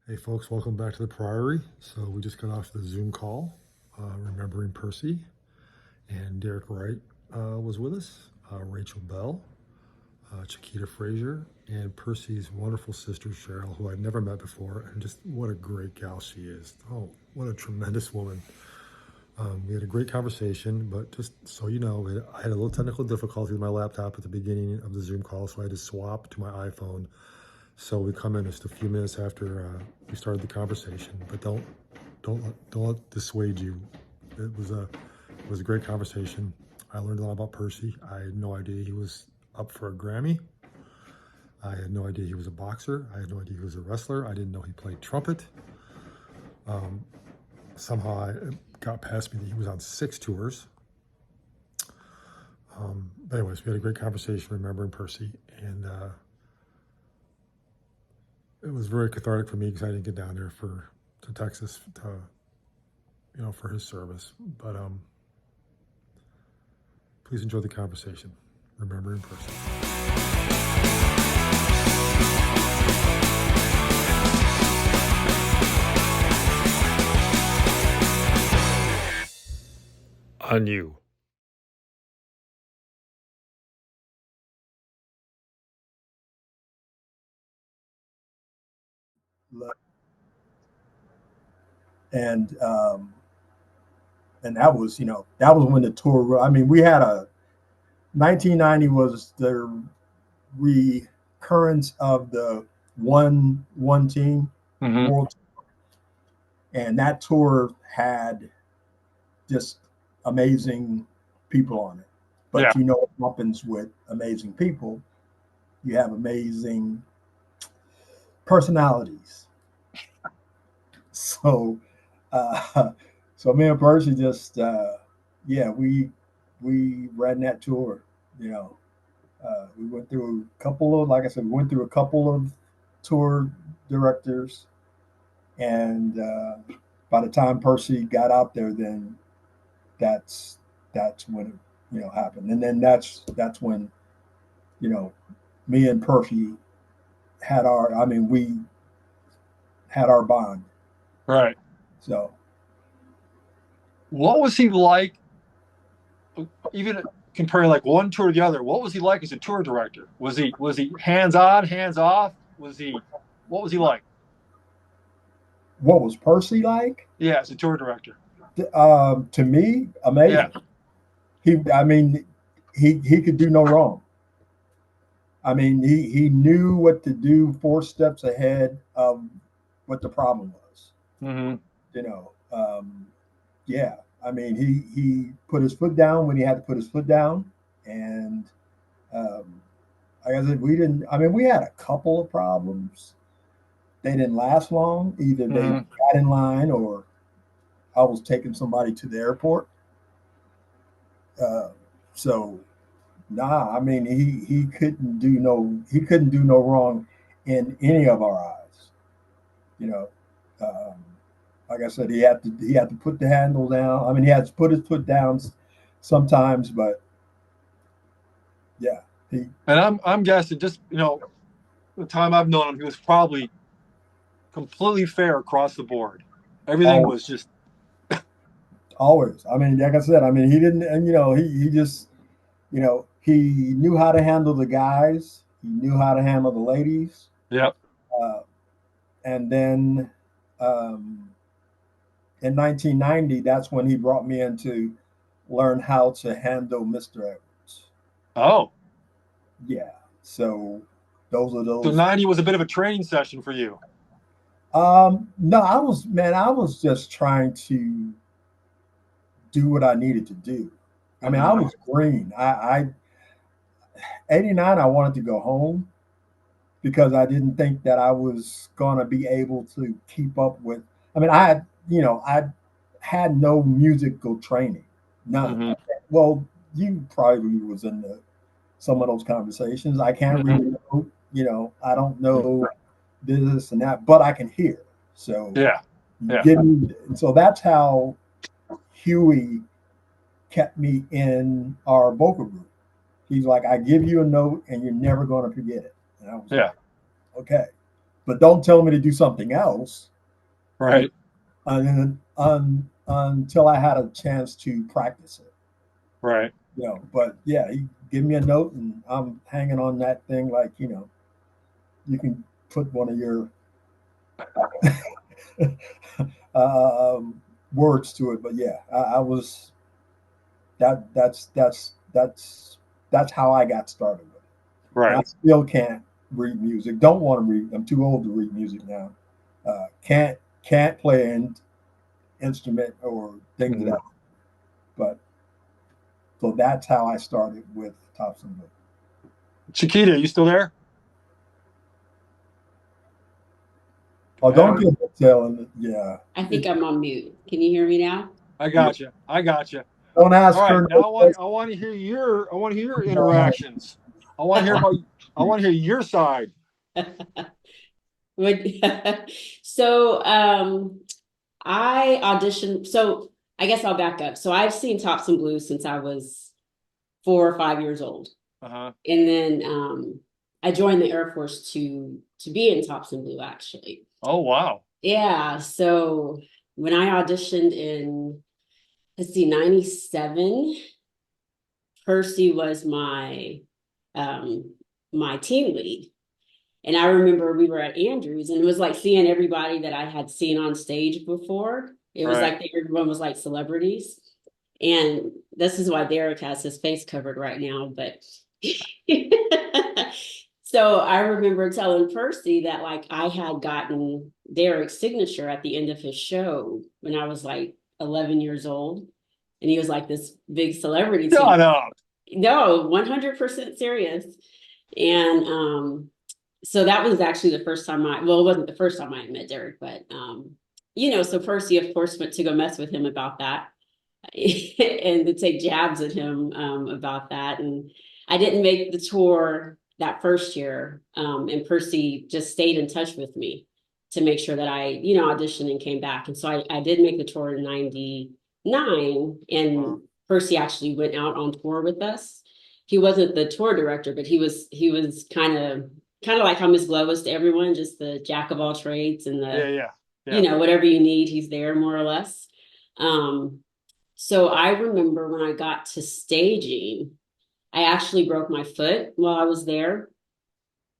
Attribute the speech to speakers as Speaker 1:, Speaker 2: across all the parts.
Speaker 1: Hey folks, welcome back to the Priory. So we just got off the Zoom call, remembering Percy, and Derek Wright was with us, Rachel Bell, Chiquita Frazier, and Percy's wonderful sister Cheryl, who I'd never met before, and just what a great gal she is. Oh, what a tremendous woman. We had a great conversation, but just so you know, I had a little technical difficulty with my laptop at the beginning of the Zoom call, so I had to swap to my iPhone. So we come in just a few minutes after we started the conversation, but don't let dissuade you. It was a great conversation. I learned a lot about Percy. I had no idea he was up for a Grammy. I had no idea he was a boxer. I had no idea he was a wrestler. I didn't know he played trumpet. Um, Somehow it got past me that he was on 6 tours. But anyways, we had a great conversation remembering Percy, and it was very cathartic for me because I didn't get down there to Texas for his service. But please enjoy the conversation. Remembering Percy. On you.
Speaker 2: and and that was that was when the tour. I mean, we had a 1990 was the recurrence of the one team world, and that tour had just amazing people on it. But you know what happens with amazing people? You have amazing personalities. So, so me and Percy just, yeah, we ran that tour. You know, we went through a couple of, like I said, we went through a couple of tour directors, and by the time Percy got out there, then that's that's when it happened, and then that's when you know me and Percy had our, I mean, we had our bond.
Speaker 3: Right.
Speaker 2: So,
Speaker 3: what was he like? Even comparing like one tour to the other, what was he like as a tour director? Was he hands on, hands off? What was he like?
Speaker 2: what was Percy like?
Speaker 3: Yeah, as a tour director.
Speaker 2: To me,
Speaker 3: Yeah.
Speaker 2: amazing. I mean, he could do no wrong. I mean, he knew what to do 4 steps ahead of what the problem was.
Speaker 3: Mm-hmm.
Speaker 2: You know, yeah. I mean, he put his foot down when he had to put his foot down, and um, like I said, we didn't. I mean, we had a couple of problems. They didn't last long. Either they
Speaker 3: Mm-hmm.
Speaker 2: got in line, or I was taking somebody to the airport. Uh, so nah, I mean, he couldn't do no wrong in any of our eyes. You know, um, like I said, he had to put the handle down. I mean, he had to put his foot down sometimes, but yeah, he
Speaker 3: And I'm guessing just the time I've known him, he was probably completely fair across the board. Everything
Speaker 2: always,
Speaker 3: was just
Speaker 2: always. I mean, like I said, I mean, he didn't, and he just, he knew how to handle the guys. He knew how to handle the ladies.
Speaker 3: yep.
Speaker 2: Uh, and then um, in 1990, that's when he brought me in to learn how to handle Mr. Edwards.
Speaker 3: Oh,
Speaker 2: Yeah. So those are
Speaker 3: so
Speaker 2: those.
Speaker 3: 90 was a bit of a training session for you.
Speaker 2: No, I was just trying to do what I needed to do. I mean, I
Speaker 3: Mm-hmm.
Speaker 2: was green. I 89, I wanted to go home because I didn't think that I was going to be able to keep up with. I mean, I had no musical training, none.
Speaker 3: Mm-hmm.
Speaker 2: Well, you probably was in some of those conversations. I can't read
Speaker 3: Mm-hmm.
Speaker 2: a note, I don't know this and that, but I can hear. So
Speaker 3: Yeah. Yeah.
Speaker 2: give me, and so that's how Huey kept me in our vocal group. He's like, I give you a note and you're never going to forget it. And I was
Speaker 3: Yeah.
Speaker 2: like, okay. but don't tell me to do something else.
Speaker 3: Right.
Speaker 2: And until I had a chance to practice it.
Speaker 3: Right.
Speaker 2: But yeah, he give me a note and I'm hanging on that thing like, you can put one of your words to it. But yeah, I was that's how I got started with it. And I
Speaker 3: Right.
Speaker 2: still can't read music. Don't want to read. I'm too old to read music now. Can't play an instrument or things of
Speaker 3: Mhm.
Speaker 2: that. But so that's how I started with Thompson Book.
Speaker 3: Chiquita, you still there?
Speaker 2: Oh, don't
Speaker 3: Yeah,
Speaker 2: get the telling. Yeah,
Speaker 4: I think I'm on mute. Can you hear me now?
Speaker 3: I
Speaker 2: yeah.
Speaker 3: got you. I got you.
Speaker 2: Don't
Speaker 3: All
Speaker 2: ask
Speaker 3: right,
Speaker 2: her no
Speaker 3: now
Speaker 2: questions.
Speaker 3: I want to hear your
Speaker 2: Uh,
Speaker 3: interactions. I want to hear about I want to hear your side.
Speaker 4: So I auditioned. So I guess I'll back up. So I've seen Tops and Blues since I was 4 or 5 years old.
Speaker 3: Uh-huh.
Speaker 4: And then I joined the Air Force to be in Tops and Blue, actually.
Speaker 3: Oh wow.
Speaker 4: Yeah. So when I auditioned in, let's see, 97, Percy was my team lead. And I remember we were at Andrews and it was like seeing everybody that I had seen on stage before. It was
Speaker 3: Right.
Speaker 4: like everyone was like celebrities. And this is why Derek has his face covered right now. But so I remember telling Percy that like I had gotten Derek's signature at the end of his show when I was like 11 years old. And he was like this big celebrity to me.
Speaker 3: Shut up.
Speaker 4: No, 100% serious. And so that was actually the first time it wasn't the first time I met Derek, but so Percy, of course, went to go mess with him about that and to take jabs at him about that. And I didn't make the tour that first year. And Percy just stayed in touch with me to make sure that I, auditioned and came back. And so I did make the tour in 99, and Percy actually went out on tour with us. He wasn't the tour director, but he was kind of like how Miss Glow was to everyone, just the jack of all trades and
Speaker 3: Yeah, yeah. Yeah.
Speaker 4: whatever you need, he's there more or less. So I remember when I got to staging, I actually broke my foot while I was there.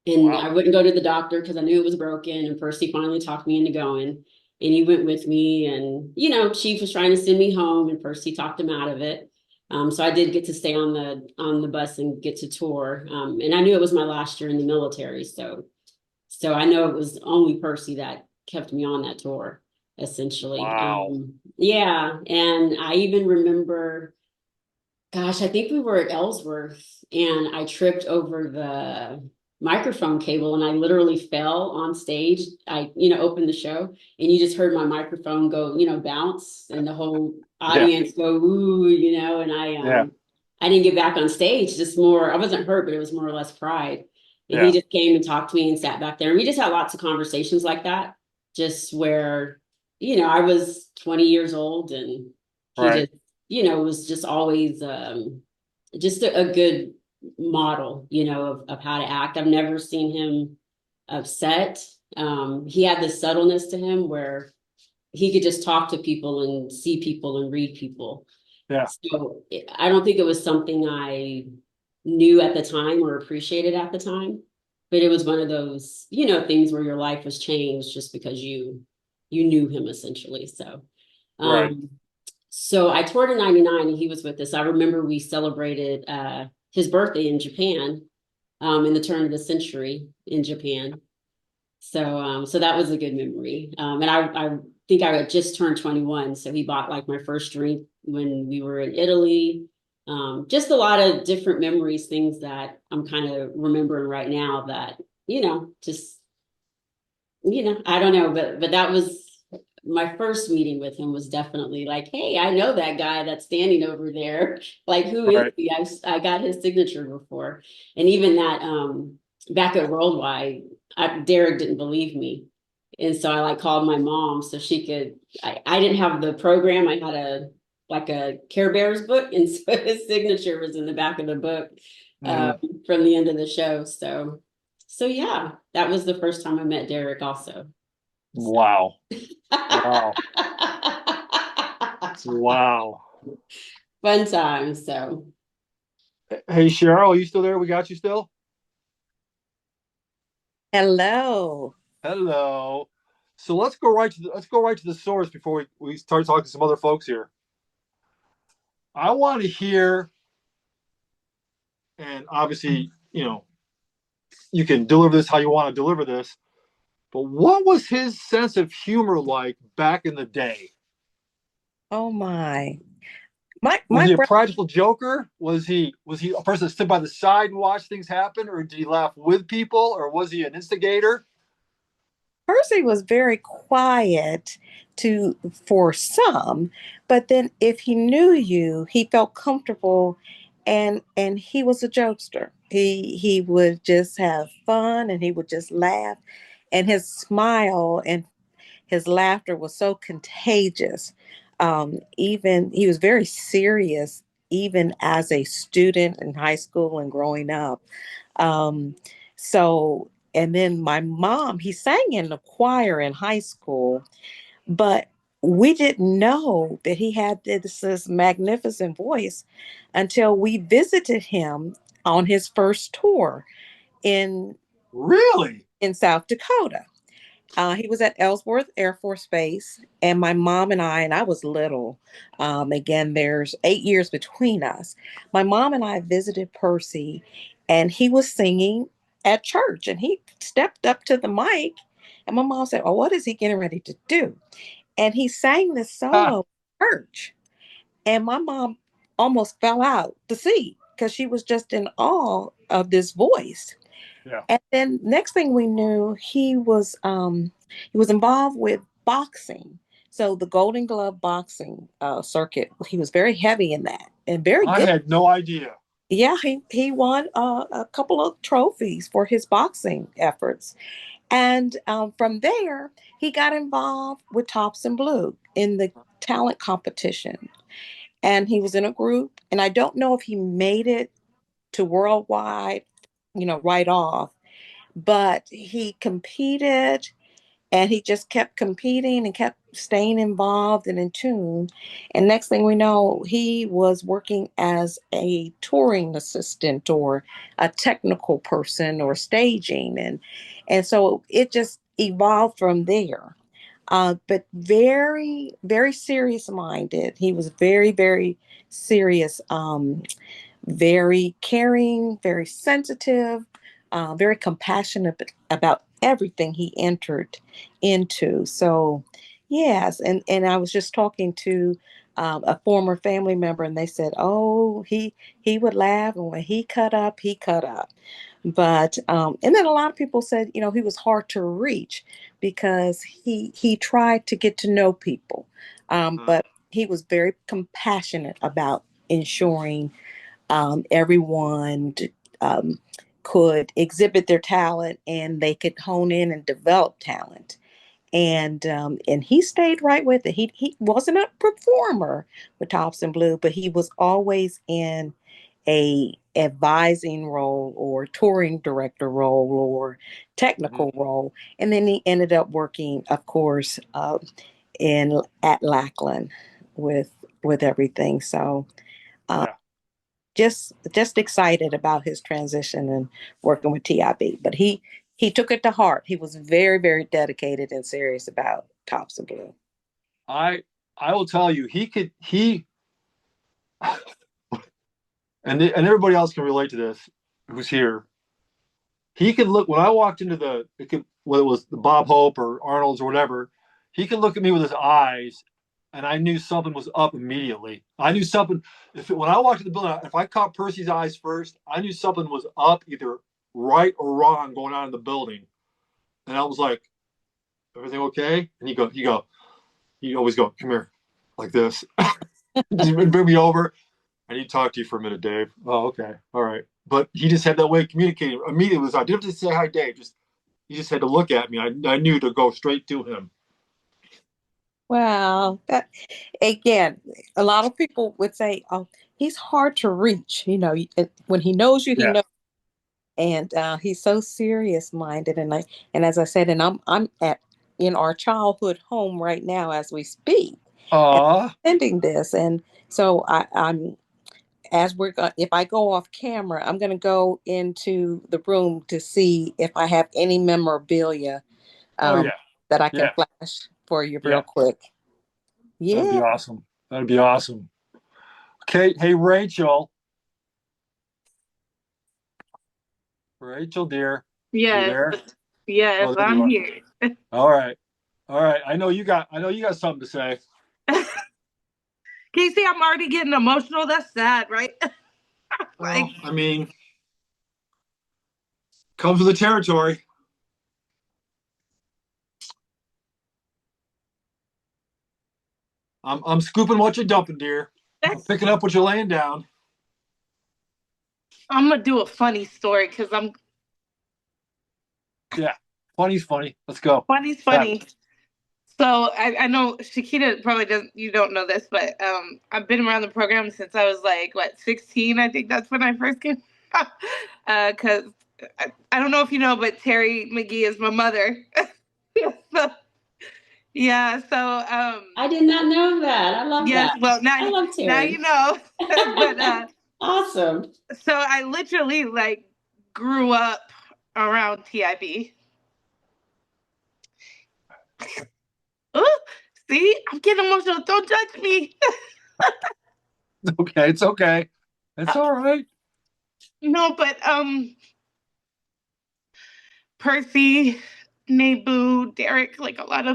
Speaker 4: And
Speaker 3: Wow.
Speaker 4: I wouldn't go to the doctor because I knew it was broken. And Percy finally talked me into going. And he went with me. And, Chief was trying to send me home, and Percy talked him out of it. So I did get to stay on the bus and get to tour. And I knew it was my last year in the military. So I know it was only Percy that kept me on that tour, essentially.
Speaker 3: Wow.
Speaker 4: Yeah. And I even remember, gosh, I think we were at Ellsworth and I tripped over the microphone cable and I literally fell on stage. I, opened the show and you just heard my microphone go, bounce, and the whole
Speaker 3: Yeah.
Speaker 4: audience go, ooh, and
Speaker 3: Yeah.
Speaker 4: I didn't get back on stage, just more, I wasn't hurt, but it was more or less pride. And he
Speaker 3: Yeah.
Speaker 4: just came and talked to me and sat back there. And we just had lots of conversations like that, just where, I was 20 years old and he
Speaker 3: Right.
Speaker 4: just, was just always just a good model, of how to act. I've never seen him upset. He had this subtleness to him where he could just talk to people and see people and read people.
Speaker 3: Yeah.
Speaker 4: So I don't think it was something I knew at the time or appreciated at the time, but it was one of those, things where your life was changed just because you knew him essentially. So,
Speaker 3: Right.
Speaker 4: so I toured in 99 and he was with us. I remember we celebrated his birthday in Japan, in the turn of the century in Japan. So that was a good memory. And I think I had just turned 21. So he bought like my first drink when we were in Italy. Just a lot of different memories, things that I'm kind of remembering right now that, just, I don't know, but that was my first meeting with him was definitely like, hey, I know that guy that's standing over there. Like, who is
Speaker 3: Right.
Speaker 4: he? I got his signature before. And even that back at Worldwide, Derek didn't believe me. And so I like called my mom so she could, I didn't have the program. I had a Care Bears book. And so his signature was in the back of the book
Speaker 3: Mhm.
Speaker 4: from the end of the show. So yeah, that was the first time I met Derek also.
Speaker 3: Wow. Wow. Wow.
Speaker 4: Fun times. So
Speaker 3: Hey, Cheryl, are you still there? We got you still?
Speaker 5: Hello.
Speaker 3: Hello. So let's go right to the source before we start talking to some other folks here. I want to hear, and obviously, you can deliver this how you want to deliver this, but what was his sense of humor like back in the day?
Speaker 5: Oh my. My
Speaker 3: Was
Speaker 5: my
Speaker 3: he a
Speaker 5: brother
Speaker 3: practical joker? Was he a person that stood by the side and watched things happen, or did he laugh with people, or was he an instigator?
Speaker 5: Percy was very quiet to for some, but then if he knew you, he felt comfortable and he was a jokester. He would just have fun and he would just laugh and his smile and his laughter was so contagious. Even he was very serious, even as a student in high school and growing up. Um, and then my mom, he sang in the choir in high school, but we didn't know that he had this magnificent voice until we visited him on his first tour in
Speaker 3: Really?
Speaker 5: in South Dakota. He was at Ellsworth Air Force Base, and my mom and I was little. Again, there's 8 years between us. My mom and I visited Percy, and he was singing at church, and he stepped up to the mic, and my mom said, "Oh, what is he getting ready to do?" And he sang this
Speaker 3: Ah,
Speaker 5: solo at church, and my mom almost fell out the seat because she was just in awe of this voice.
Speaker 3: yeah.
Speaker 5: And then next thing we knew, he was involved with boxing. So the Golden Glove boxing circuit, he was very heavy in that and very
Speaker 3: I
Speaker 5: good.
Speaker 3: had no idea.
Speaker 5: Yeah, he won a couple of trophies for his boxing efforts. And from there, he got involved with Thompson Blue in the talent competition. And he was in a group. And I don't know if he made it to worldwide, right off, but he competed and he just kept competing and kept staying involved and in tune. And next thing we know, he was working as a touring assistant or a technical person or staging. And so it just evolved from there. But very, very serious minded. He was very, very serious. Very caring, very sensitive, very compassionate about everything he entered into. So, yes, and I was just talking to a former family member, and they said, "Oh, he would laugh, and when he cut up, he cut up." But and then a lot of people said, he was hard to reach because he tried to get to know people, but he was very compassionate about ensuring everyone um, could exhibit their talent and they could hone in and develop talent. And he stayed right with it. He wasn't a performer with Thompson Blue, but he was always in a advising role or touring director role or technical role. And then he ended up working, of course, in at Lackland with everything. So
Speaker 3: Yeah.
Speaker 5: just excited about his transition and working with TIB. But he took it to heart. He was very, very dedicated and serious about Thompson Blue.
Speaker 3: I I will tell you, he and everybody else can relate to this who's here. He could look when I walked into whether it was the Bob Hope or Arnold's or whatever, he could look at me with his eyes and I knew something was up immediately. I knew something when I walked in the building, if I caught Percy's eyes first, I knew something was up, either right or wrong going on in the building. And I was like, everything okay? And he always go, come here, like this. Just bring me over. I need to talk to you for a minute, Dave. Oh, okay. All right. But he just had that way of communicating immediately with us. I didn't have to say hi, Dave. He just had to look at me. I knew to go straight to him.
Speaker 5: Well, that again, a lot of people would say, "Oh, he's hard to reach." When he knows you, he
Speaker 3: Yeah.
Speaker 5: knows. and he's so serious minded. And as I said, and I'm at in our childhood home right now as we speak, and
Speaker 3: Aw.
Speaker 5: attending this, and so I'm as we're going. If I go off camera, I'm going to go into the room to see if I have any memorabilia
Speaker 3: Oh
Speaker 5: um,
Speaker 3: yeah.
Speaker 5: that I can
Speaker 3: Yeah.
Speaker 5: flash for you real
Speaker 3: Yeah.
Speaker 5: quick.
Speaker 3: That'd be
Speaker 5: Yeah.
Speaker 3: awesome. That'd be awesome. Okay. Hey, Rachel. Rachel, dear. You
Speaker 6: Yes,
Speaker 3: there?
Speaker 6: yes,
Speaker 3: Oh, there you
Speaker 6: I'm
Speaker 3: are.
Speaker 6: here.
Speaker 3: All right. All right. I know you got something to say.
Speaker 6: Can you see I'm already getting emotional? That's sad, right? Like,
Speaker 3: Well, I mean, comes with the territory. I'm scooping what you're dumping, dear. I'm
Speaker 6: that's
Speaker 3: picking up what you're laying down.
Speaker 6: I'm gonna do a funny story because
Speaker 3: Yeah. Funny's funny. Let's go.
Speaker 6: funny's
Speaker 3: Have
Speaker 6: funny. So I know Shakita probably doesn't. You don't know this, but I've been around the program since I was like 16. I think that's when I first came. Because I don't know if you know, but Terry McGee is my mother. So, yeah. So
Speaker 4: I did not know that. I love
Speaker 6: yes.
Speaker 4: that.
Speaker 6: Well,
Speaker 4: I love
Speaker 6: now
Speaker 4: Terry.
Speaker 6: you know. But
Speaker 4: Awesome.
Speaker 6: so I literally like grew up around TIB. Ooh, see, I'm getting emotional. Don't judge me.
Speaker 3: Okay. It's okay. It's all right.
Speaker 6: No, but Percy, Nebu, Derek, like a lot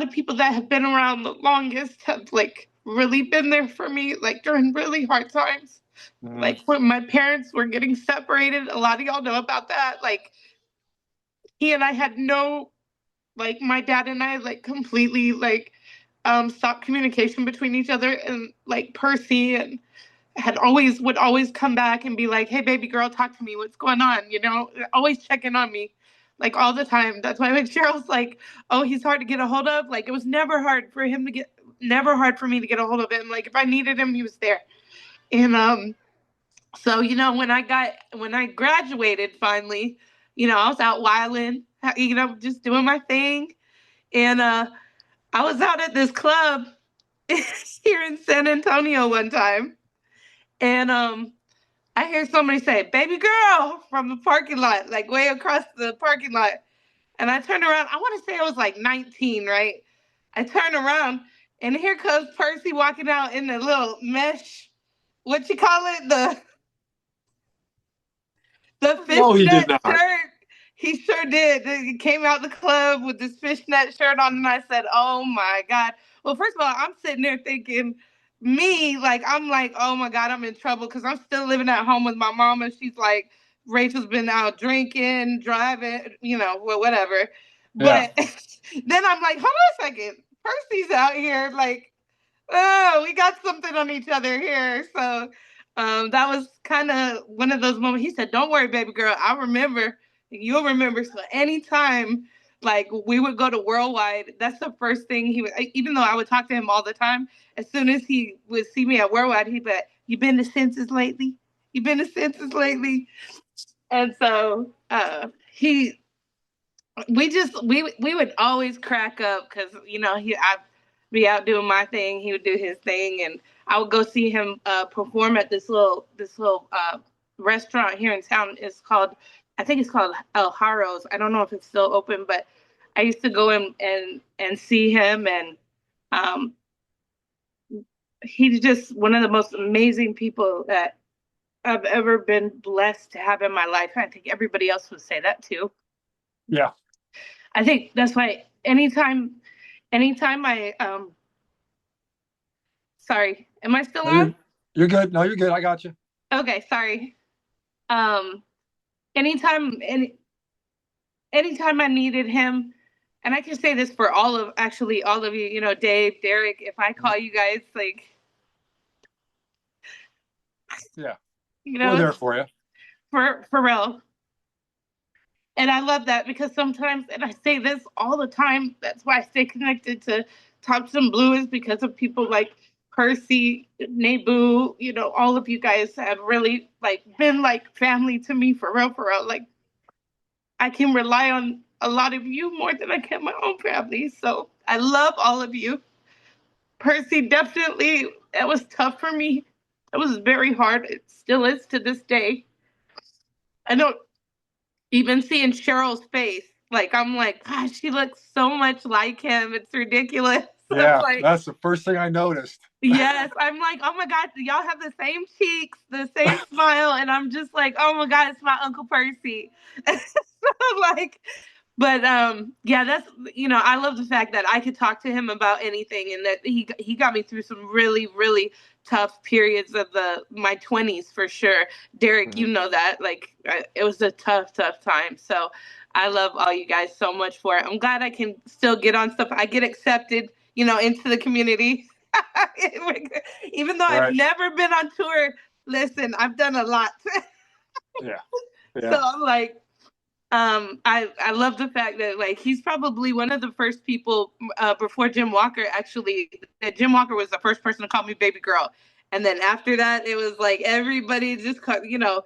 Speaker 6: of people that have been around the longest have like really been there for me, like during really hard times.
Speaker 3: Mhm.
Speaker 6: Like when my parents were getting separated, a lot of y'all know about that. Like he and I had no, like my dad and I like completely like stopped communication between each other, and like Percy and had always would always come back and be like, "Hey, baby girl, talk to me. What's going on?" You know, always checking on me, like all the time. That's why when Cheryl's like, "Oh, he's hard to get a hold of," like it was never hard for me to get a hold of him. Like if I needed him, he was there. And so when I graduated finally, I was out wilding, just doing my thing, and I was out at this club here in San Antonio one time, and I hear somebody say, "Baby girl," from the parking lot, like way across the parking lot. And I turned around. I want to say I was like 19, right? I turned around and here comes Percy walking out in the little mesh, what you call it? The
Speaker 3: No, he did
Speaker 6: fishnet
Speaker 3: not.
Speaker 6: shirt. He sure did. He came out the club with this fishnet shirt on, and I said, "Oh my God." Well, first of all, I'm sitting there thinking, I'm like, "Oh my God, I'm in trouble," because I'm still living at home with my mom, and she's like, "Rachel's been out drinking, driving, whatever."
Speaker 3: Yeah.
Speaker 6: But then I'm like, "Hold on a second. Percy's out here, like, oh, we got something on each other here." So that was kind of one of those moments. He said, "Don't worry, baby girl. I remember. You'll remember." So anytime, like we would go to Worldwide, that's the first thing he would. Even though I would talk to him all the time, as soon as he would see me at Worldwide, he'd be like, "You been to Census lately? You been to Census lately?" And so he we would always crack up because I'd be out doing my thing, he would do his thing, and I would go see him perform at this little restaurant here in town. I think it's called El Haros. I don't know if it's still open, but I used to go in and see him, and um, he's just one of the most amazing people that I've ever been blessed to have in my life. I think everybody else would say that too.
Speaker 3: Yeah.
Speaker 6: I think that's why anytime I sorry, am I still
Speaker 3: No,
Speaker 6: on?
Speaker 3: you're good. No, you're good. I got you.
Speaker 6: Okay, sorry. Um anytime anytime I needed him, and I can say this for all of you, Dave, Derek, if I call you guys like,
Speaker 3: Yeah.
Speaker 6: you
Speaker 3: We're
Speaker 6: know,
Speaker 3: there for you.
Speaker 6: for real. And I love that because sometimes, and I say this all the time, that's why I stay connected to Thompson Blue, is because of people like Percy, Nebu, you know, all of you guys have really like been like family to me for real, for real. Like I can rely on a lot of you more than I can my own family. So I love all of you. Percy, definitely, it was tough for me. It was very hard. It still is to this day. I don't even seeing Cheryl's face. Like I'm like, gosh, she looks so much like him. It's ridiculous.
Speaker 3: Yeah,
Speaker 6: Like,
Speaker 3: that's the first thing I noticed.
Speaker 6: yes, I'm like, oh my God, y'all have the same cheeks, the same smile, and I'm just like, oh my God, it's my Uncle Percy. So, like, but yeah, that's, you know, I love the fact that I could talk to him about anything, and that he got me through some really really tough periods of my 20s for sure. Derek, you know that, like, it was a tough time. So I love all you guys so much for it. I'm glad I can still get on stuff. I get accepted, you know, into the community. Even though I've
Speaker 3: Right.
Speaker 6: never been on tour, listen, I've done a lot.
Speaker 3: Yeah.
Speaker 6: So I'm like, I love the fact that like he's probably one of the first people before Jim Walker, actually. Jim Walker was the first person to call me baby girl, and then after that it was like everybody just you know,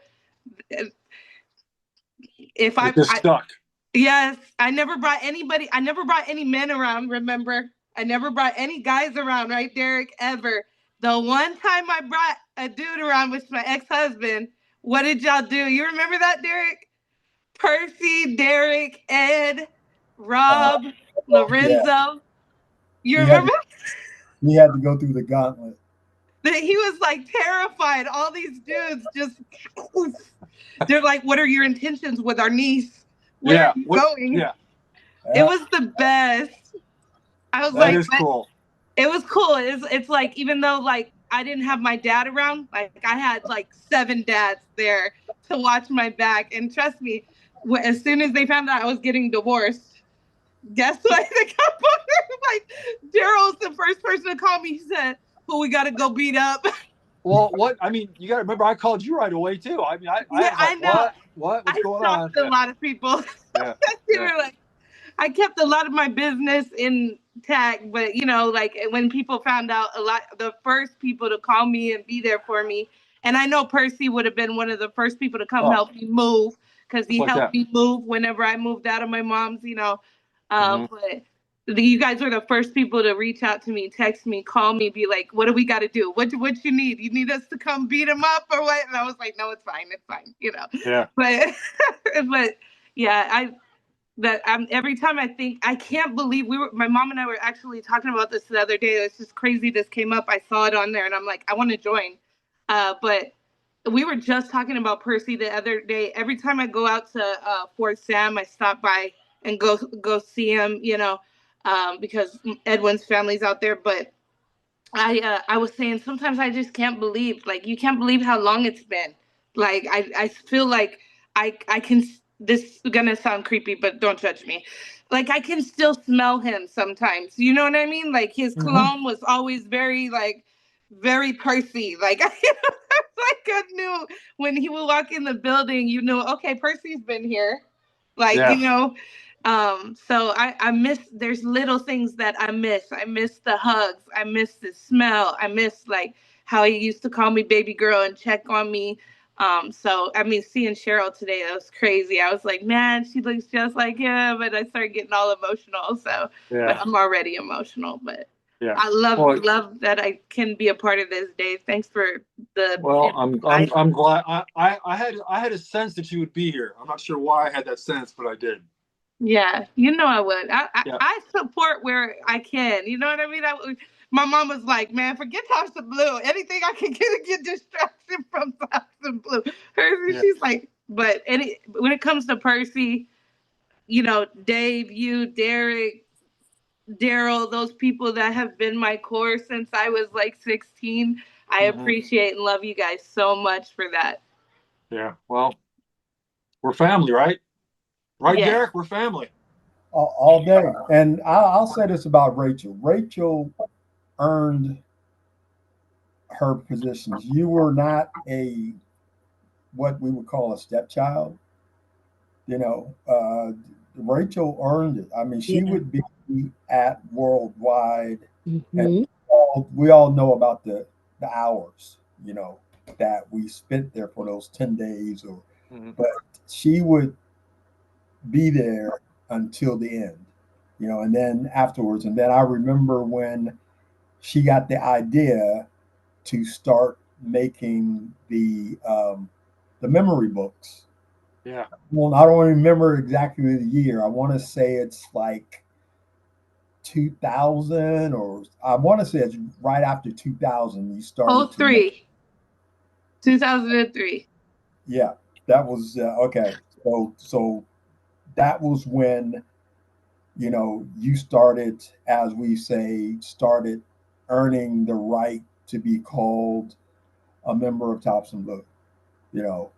Speaker 6: if
Speaker 3: It just stuck.
Speaker 6: yes, I never brought any men around, remember? I never brought any guys around, right, Derek? Ever. The one time I brought a dude around was my ex-husband. What did y'all do? You remember that, Derek? Percy, Derek, Ed, Rob,
Speaker 2: Yeah,
Speaker 6: Lorenzo. You
Speaker 2: he had
Speaker 6: remember?
Speaker 2: he had to go through the gauntlet.
Speaker 6: That he was like terrified. All these dudes just, they're like, what are your intentions with our niece? Where are you going?
Speaker 3: Yeah,
Speaker 6: It was the best. I was
Speaker 3: that
Speaker 6: like,
Speaker 3: is cool.
Speaker 6: it was cool. It's like, even though like I didn't have my dad around, like I had like 7 dads there to watch my back. And trust me, as soon as they found out I was getting divorced, guess what? They got like, Daryl's the first person to call me. He said, "Well, we got to go beat up."
Speaker 3: Well, what I mean, you got to remember, I called you right away too. I mean, I
Speaker 6: Yeah,
Speaker 3: was
Speaker 6: I
Speaker 3: like,
Speaker 6: know.
Speaker 3: what's
Speaker 6: I
Speaker 3: going on?
Speaker 6: shocked a lot of people.
Speaker 3: Yeah,
Speaker 6: They were like, I kept a lot of my business intact, but you know, like when people found out, the first people to call me and be there for me, and I know Percy would have been one of the first people to come help me move, because he
Speaker 3: like
Speaker 6: helped
Speaker 3: that.
Speaker 6: me move whenever I moved out of my mom's, you know.
Speaker 3: Mhm.
Speaker 6: But you guys were the first people to reach out to me, text me, call me, be like, "What do we got to do? What you need? You need us to come beat him up or what?" And I was like, "No, it's fine, you know."
Speaker 3: Yeah.
Speaker 6: But but yeah, every time I think, I can't believe my mom and I were actually talking about this the other day. It's just crazy. This came up. I saw it on there and I'm like, I want to join. But we were just talking about Percy the other day. Every time I go out to Fort Sam, I stop by and go see him, you know, because Edwin's family's out there. But I was saying, sometimes I just can't believe, like, you can't believe how long it's been. Like I feel like I can, this is gonna sound creepy, but don't judge me. Like I can still smell him sometimes. You know what I mean? Like his cologne was always very like very Percy. Like like I knew when he would walk in the building, you knew, okay, Percy's been here. Like, you know, so I miss, there's little things that I miss. I miss the hugs. I miss the smell. I miss like how he used to call me baby girl and check on me. So I mean, seeing Cheryl today, that was crazy. I was like, man, she looks just like him, and I started getting all emotional. So, but I'm already emotional. But I love that I can be a part of this, Dave. Thanks for the.
Speaker 3: Well, I'm glad. I had a sense that you would be here. I'm not sure why I had that sense, but I did.
Speaker 6: Yeah, you know I would. I support where I can. You know what I mean? My mom was like, "Man, forget Tops and Blue. Anything I can get distraction from Tops and Blue." She's like, but when it comes to Percy, you know, Dave, you, Derek, Daryl, those people that have been my core since I was like 16, I appreciate and love you guys so much for that.
Speaker 3: Yeah, well, we're family, right? Right,
Speaker 6: Yes.
Speaker 3: Derek? We're family.
Speaker 2: All day. And I'll say this about Rachel. Rachel earned her positions. You were not what we would call a stepchild. You know, Rachel earned it. I mean, she would be at Worldwide and we all know about the hours, that we spent there for those 10 days, or but she would be there until the end, and then afterwards. And then I remember when she got the idea to start making the memory books.
Speaker 3: Yeah.
Speaker 2: Well, I don't remember exactly the year. I want to say it's like 2000, or I want to say it's right after 2000 you started to make.
Speaker 6: 2003.
Speaker 2: Yeah, that was okay. So that was when you started, as we say, started earning the right to be called a member of Thompson Blue.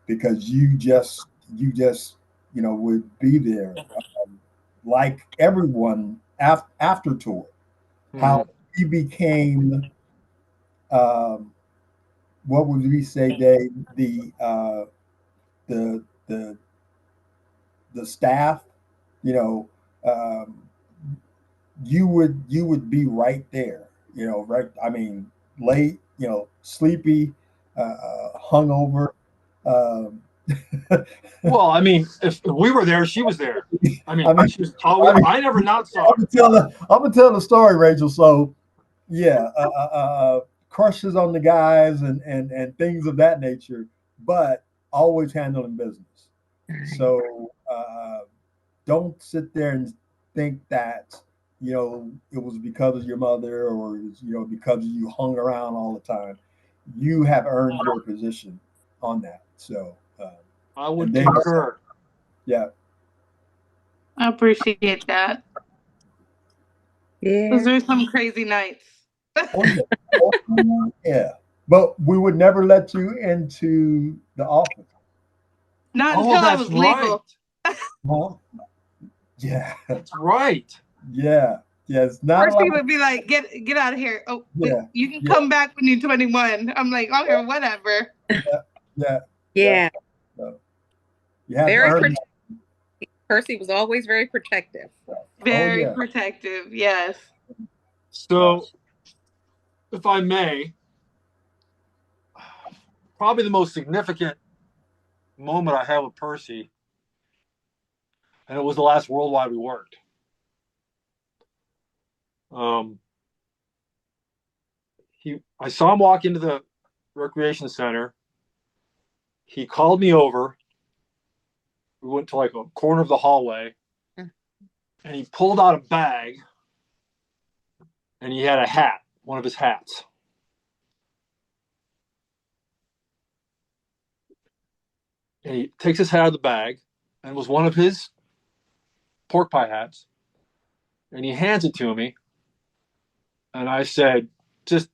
Speaker 2: Because you just would be there, like everyone after tour. How he became, um, what would we say, Dave? The the the staff, you know, um, you would be right there, right. I mean, late, sleepy, hungover. Um,
Speaker 3: Well, I mean, if we were there, she was there. I mean,
Speaker 2: I mean,
Speaker 3: she was always. I never not saw her.
Speaker 2: I'm gonna tell the story, Rachel. So, yeah, crushes on the guys and things of that nature, but always handling business. So, don't sit there and think that it was because of your mother, or because you hung around all the time. You have earned your position on that. So,
Speaker 3: I would
Speaker 2: and then,
Speaker 3: concur.
Speaker 2: yeah.
Speaker 6: I appreciate that.
Speaker 5: Yeah.
Speaker 6: Those are some crazy nights.
Speaker 2: Oh, yeah. Oh, yeah. But we would never let you into the office.
Speaker 6: Not
Speaker 3: Oh,
Speaker 6: until I
Speaker 3: that's
Speaker 6: was
Speaker 3: right.
Speaker 6: legal.
Speaker 2: Huh? Yeah.
Speaker 3: That's right.
Speaker 2: Yeah. Yeah. It's not
Speaker 6: Percy
Speaker 2: allowed.
Speaker 6: would be like, "Get out of here! Oh,
Speaker 2: Yeah.
Speaker 6: you can
Speaker 2: Yeah.
Speaker 6: come back when you're 21." I'm like, "Okay, whatever."
Speaker 2: Yeah. Yeah.
Speaker 5: Yeah.
Speaker 2: So you have to
Speaker 5: Very
Speaker 2: earn.
Speaker 5: Percy was always very protective.
Speaker 2: Oh,
Speaker 6: Very
Speaker 2: yeah.
Speaker 6: protective. Yes.
Speaker 3: So, if I may, probably the most significant moment I had with Percy, and it was the last worldwide we worked. I saw him walk into the recreation center. He called me over. We went to like a corner of the hallway, and he pulled out a bag, and he had a hat, one of his hats. And he takes his hat out of the bag, and it was one of his pork pie hats, and he hands it to me. And I said, just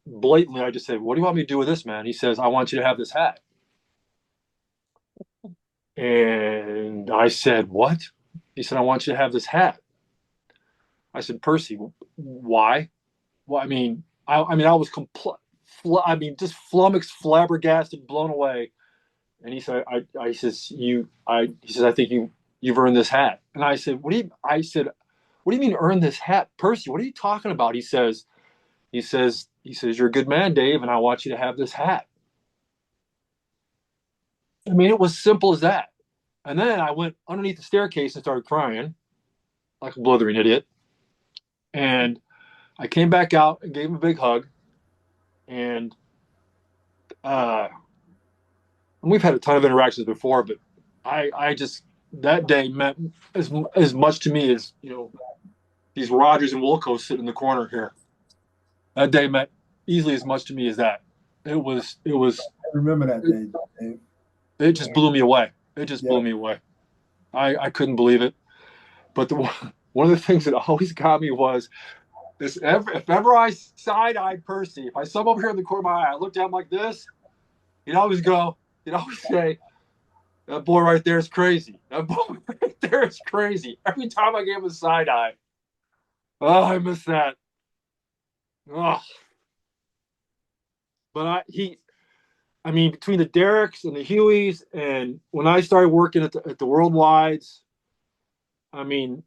Speaker 3: blatantly, I just said, "What do you want me to do with this, man?" He says, "I want you to have this hat." And I said, "What?" He said, "I want you to have this hat." I said, "Percy, why?" Well, I was just flummoxed, flabbergasted, blown away. And he said, he says, "I think you've earned this hat." And I said, "What do you mean earn this hat, Percy? What are you talking about?" He says, "You're a good man, Dave, and I want you to have this hat." I mean, it was simple as that. And then I went underneath the staircase and started crying like a blithering idiot. And I came back out and gave him a big hug. And we've had a ton of interactions before, but I just, that day meant as much to me as these Rogers and Wilco sit in the corner here. That day meant easily as much to me as that. I
Speaker 2: remember that day, Dave.
Speaker 3: It just blew me away. It just blew me away. I couldn't believe it. But one of the things that always got me was this: if ever I side-eyed Percy, if I saw him over here in the corner of my eye, I looked down like this, he'd always say, "That boy right there is crazy. That boy right there is crazy." Every time I gave him a side eye. Oh, I miss that. Oh. But between the Derricks and the Hueys, and when I started working at the Worldwides, the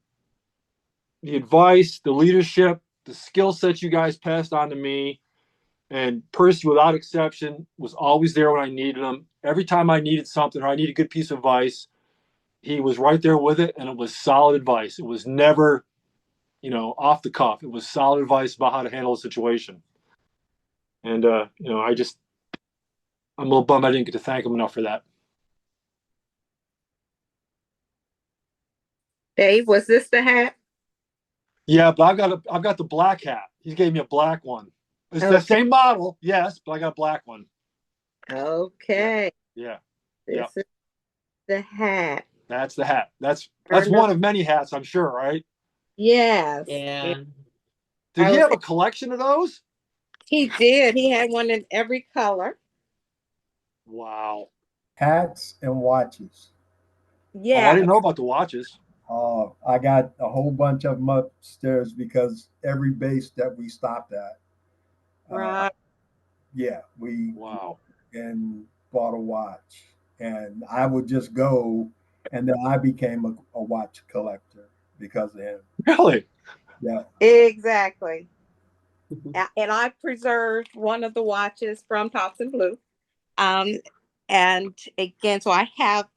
Speaker 3: advice, the leadership, the skill set you guys passed on to me. And Percy, without exception, was always there when I needed him. Every time I needed something or I needed a good piece of advice, he was right there with it, and it was solid advice. It was never, off the cuff. It was solid advice about how to handle a situation. And I'm a little bummed I didn't get to thank him enough for that.
Speaker 5: Dave, was this the hat?
Speaker 3: Yeah, but I've got the black hat. He gave me a black one. It's the
Speaker 5: Okay.
Speaker 3: same model, yes, but I got a black one.
Speaker 5: Okay.
Speaker 3: Yeah.
Speaker 5: This is the hat.
Speaker 3: That's the hat. That's one of many hats, I'm sure, right?
Speaker 5: Yes.
Speaker 4: Yeah.
Speaker 3: Did he have a collection of those?
Speaker 5: He did. He had one in every color.
Speaker 3: Wow.
Speaker 2: Hats and watches.
Speaker 5: Yeah.
Speaker 3: Oh, I didn't know about the watches.
Speaker 2: I got a whole bunch of them upstairs because every base that we stopped at,
Speaker 5: Right.
Speaker 2: we
Speaker 3: Wow.
Speaker 2: and bought a watch, and I would just go, and then I became a watch collector because of him.
Speaker 3: Really?
Speaker 2: Yeah.
Speaker 5: Exactly. And I preserved one of the watches from Thompson Blue. And again, so I have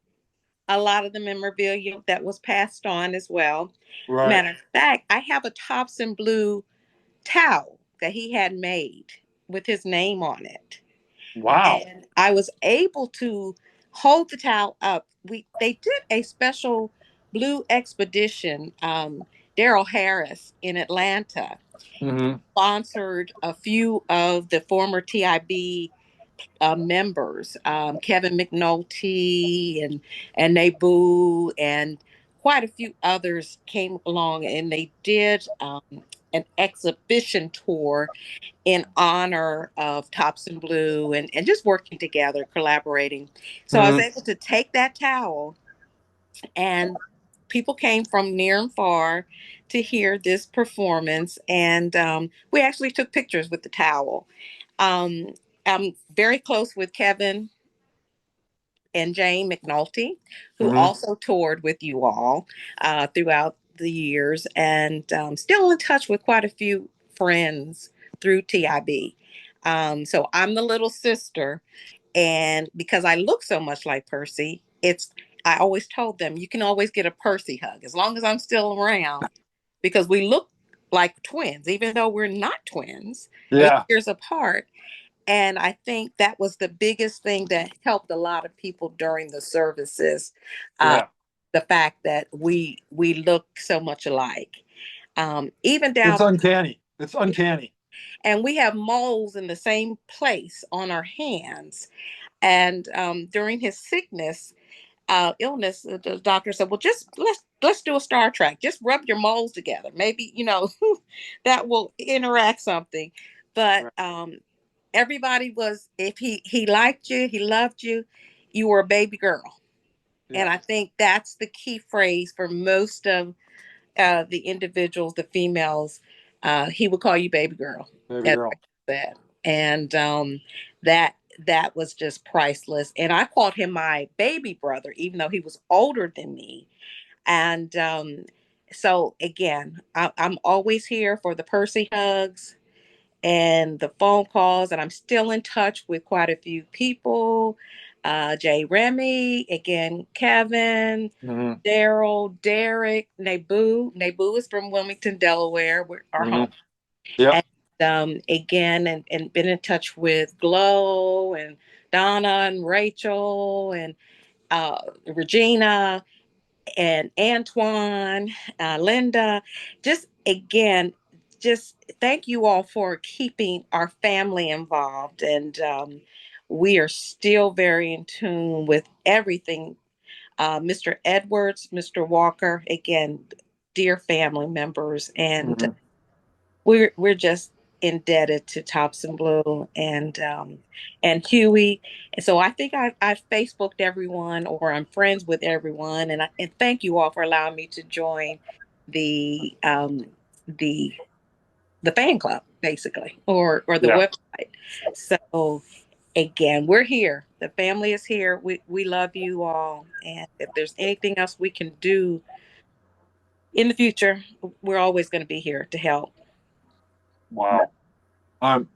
Speaker 5: a lot of the memorabilia that was passed on as well.
Speaker 3: Right.
Speaker 5: Matter of fact, I have a Thompson Blue towel that he had made with his name on it.
Speaker 3: Wow.
Speaker 5: And I was able to hold the towel up. They did a special blue expedition. Daryl Harris in Atlanta sponsored a few of the former TIB members, Kevin McNulty and Nabu and quite a few others came along, and they did an exhibition tour in honor of Thompson Blue and just working together, collaborating. So I was able to take that towel, and people came from near and far to hear this performance. And we actually took pictures with the towel. Um, I'm very close with Kevin and Jane McNulty, who also toured with you all throughout the years, and still in touch with quite a few friends through TIB. So I'm the little sister, and because I look so much like Percy, I always told them you can always get a Percy hug as long as I'm still around, because we look like twins, even though we're not twins,
Speaker 3: Yeah.
Speaker 5: 8 years apart. And I think that was the biggest thing that helped a lot of people during the services. The fact that we look so much alike. Even down.
Speaker 3: It's uncanny. It's uncanny.
Speaker 5: And we have moles in the same place on our hands. And during his sickness, illness, the doctor said, "Well, just let's do a Star Trek. Just rub your moles together. Maybe that will interact something." But everybody was, if he liked you, he loved you, you were a baby girl. Yeah. And I think that's the key phrase for most of the individuals, the females. He would call you baby girl.
Speaker 3: Baby girl.
Speaker 5: And that was just priceless. And I called him my baby brother, even though he was older than me. And so again, I'm always here for the Percy hugs and the phone calls, and I'm still in touch with quite a few people. Jay Remy, again, Kevin, Daryl, Derek, Nabu. Nabu is from Wilmington, Delaware, our home.
Speaker 3: Yep.
Speaker 5: And again, and been in touch with Glow and Donna and Rachel and Regina and Antoine, Linda. Just again, just thank you all for keeping our family involved. And we are still very in tune with everything. Mr. Edwards, Mr. Walker, again, dear family members. And we're just indebted to Thompson Blue and Huey. And so I think I've Facebooked everyone, or I'm friends with everyone. And thank you all for allowing me to join the the the fan club, basically, or the website. So again, we're here. The family is here. We love you all. And if there's anything else we can do in the future, we're always going to be here to help.
Speaker 3: Wow. I'm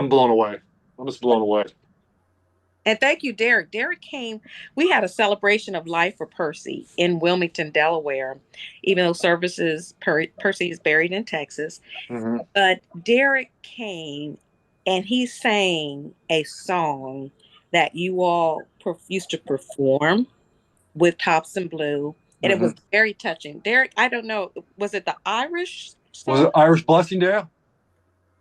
Speaker 3: blown away. I'm just blown away.
Speaker 5: And thank you, Derek. Derek came. We had a celebration of life for Percy in Wilmington, Delaware, even though Percy is buried in Texas.
Speaker 3: Mm-hmm.
Speaker 5: But Derek came and he sang a song that you all used to perform with Tops and Blue. And it
Speaker 3: Mm-hmm.
Speaker 5: was very touching. Derek, I don't know, was it the Irish
Speaker 3: Was it
Speaker 5: song?
Speaker 3: Irish Blessing, Dale?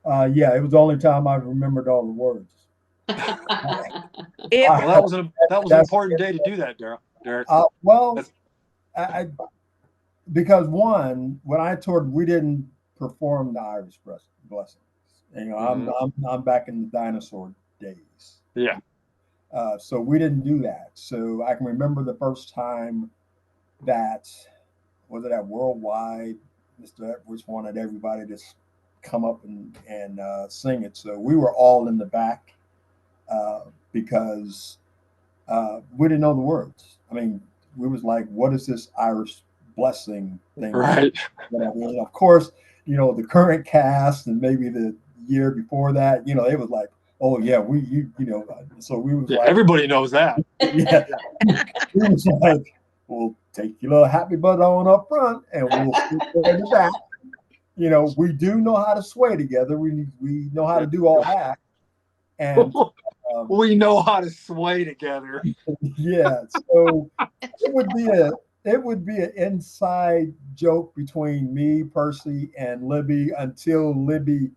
Speaker 2: Yeah, it was the only time I remembered all the words.
Speaker 5: It
Speaker 3: Well, that was an
Speaker 2: That's
Speaker 3: important day to do that, Derek.
Speaker 2: well,
Speaker 3: That's,
Speaker 2: I because one, when I toured, we didn't perform the Irish blessings. You know, I'm back in the dinosaur days.
Speaker 3: yeah.
Speaker 2: So we didn't do that. So I can remember the first time that was it at Worldwide. Mr. Edwards wanted everybody to come up and sing it. So we were all in the back because we didn't know the words. I mean, we was like, "What is this Irish blessing thing?"
Speaker 3: Right.
Speaker 2: And of course, you know, the current cast and maybe the year before that, you know, it was like, "Oh yeah, you know." So we was
Speaker 3: Yeah,
Speaker 2: like,
Speaker 3: everybody knows that.
Speaker 2: "Yeah." We was like, "We'll take your little happy butt on up front, and we'll sit there in the back." You know, we do know how to sway together. We know how to do all that, and
Speaker 3: We know how to sway together.
Speaker 2: yeah. So it would be a it would be an inside joke between me, Percy, and Libby until Libby,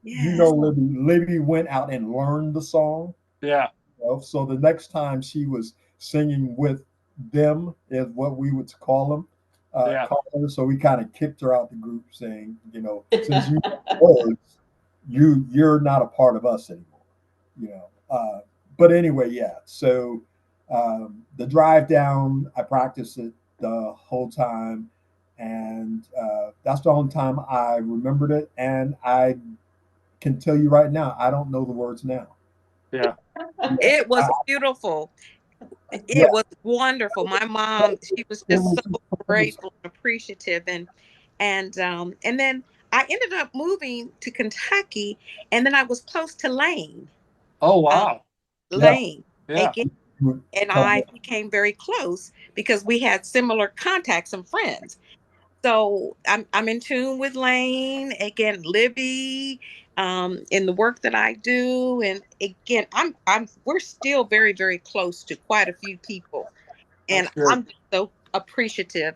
Speaker 2: you know,
Speaker 5: Yes.
Speaker 2: Libby went out and learned the song.
Speaker 3: Yeah.
Speaker 2: You know? So the next time she was singing with them is what we would call them.
Speaker 3: Yeah.
Speaker 2: Call her. So we kind of kicked her out the group, saying, you know, since you know words, you're not a part of us anymore. You know. But anyway, yeah. So the drive down, I practiced it the whole time, and that's the only time I remembered it. And I can tell you right now, I don't know the words now.
Speaker 3: Yeah.
Speaker 5: It
Speaker 2: I,
Speaker 5: was beautiful.
Speaker 2: yeah,
Speaker 5: It was wonderful. My mom, she was
Speaker 2: it
Speaker 5: just
Speaker 2: was,
Speaker 5: so
Speaker 2: it was
Speaker 5: grateful and appreciative. And then I ended up moving to Kentucky, and then I was close to Lane.
Speaker 3: Oh
Speaker 5: Um,
Speaker 3: wow.
Speaker 2: yeah.
Speaker 5: Lane
Speaker 3: Yeah.
Speaker 5: again, and I became very close because we had similar contacts and friends. So I'm in tune with Lane again, Libby, in the work that I do, and again, I'm we're still very very close to quite a few people, and
Speaker 3: That's good.
Speaker 5: I'm so appreciative.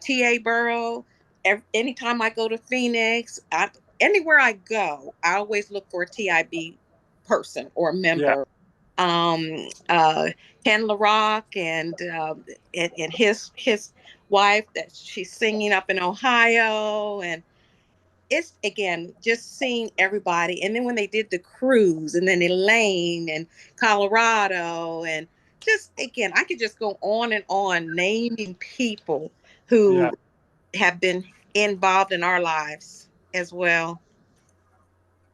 Speaker 5: T.A. Burrow. Anytime I go to Phoenix, anywhere I go, I always look for a TIB person or
Speaker 3: Yeah.
Speaker 5: member. Ken LaRock and his wife that she's singing up in Ohio, and it's again just seeing everybody. And then when they did the cruise, and then Elaine and Colorado, and just again, I could just go on and on naming people
Speaker 3: Yeah.
Speaker 5: who have been involved in our lives as well.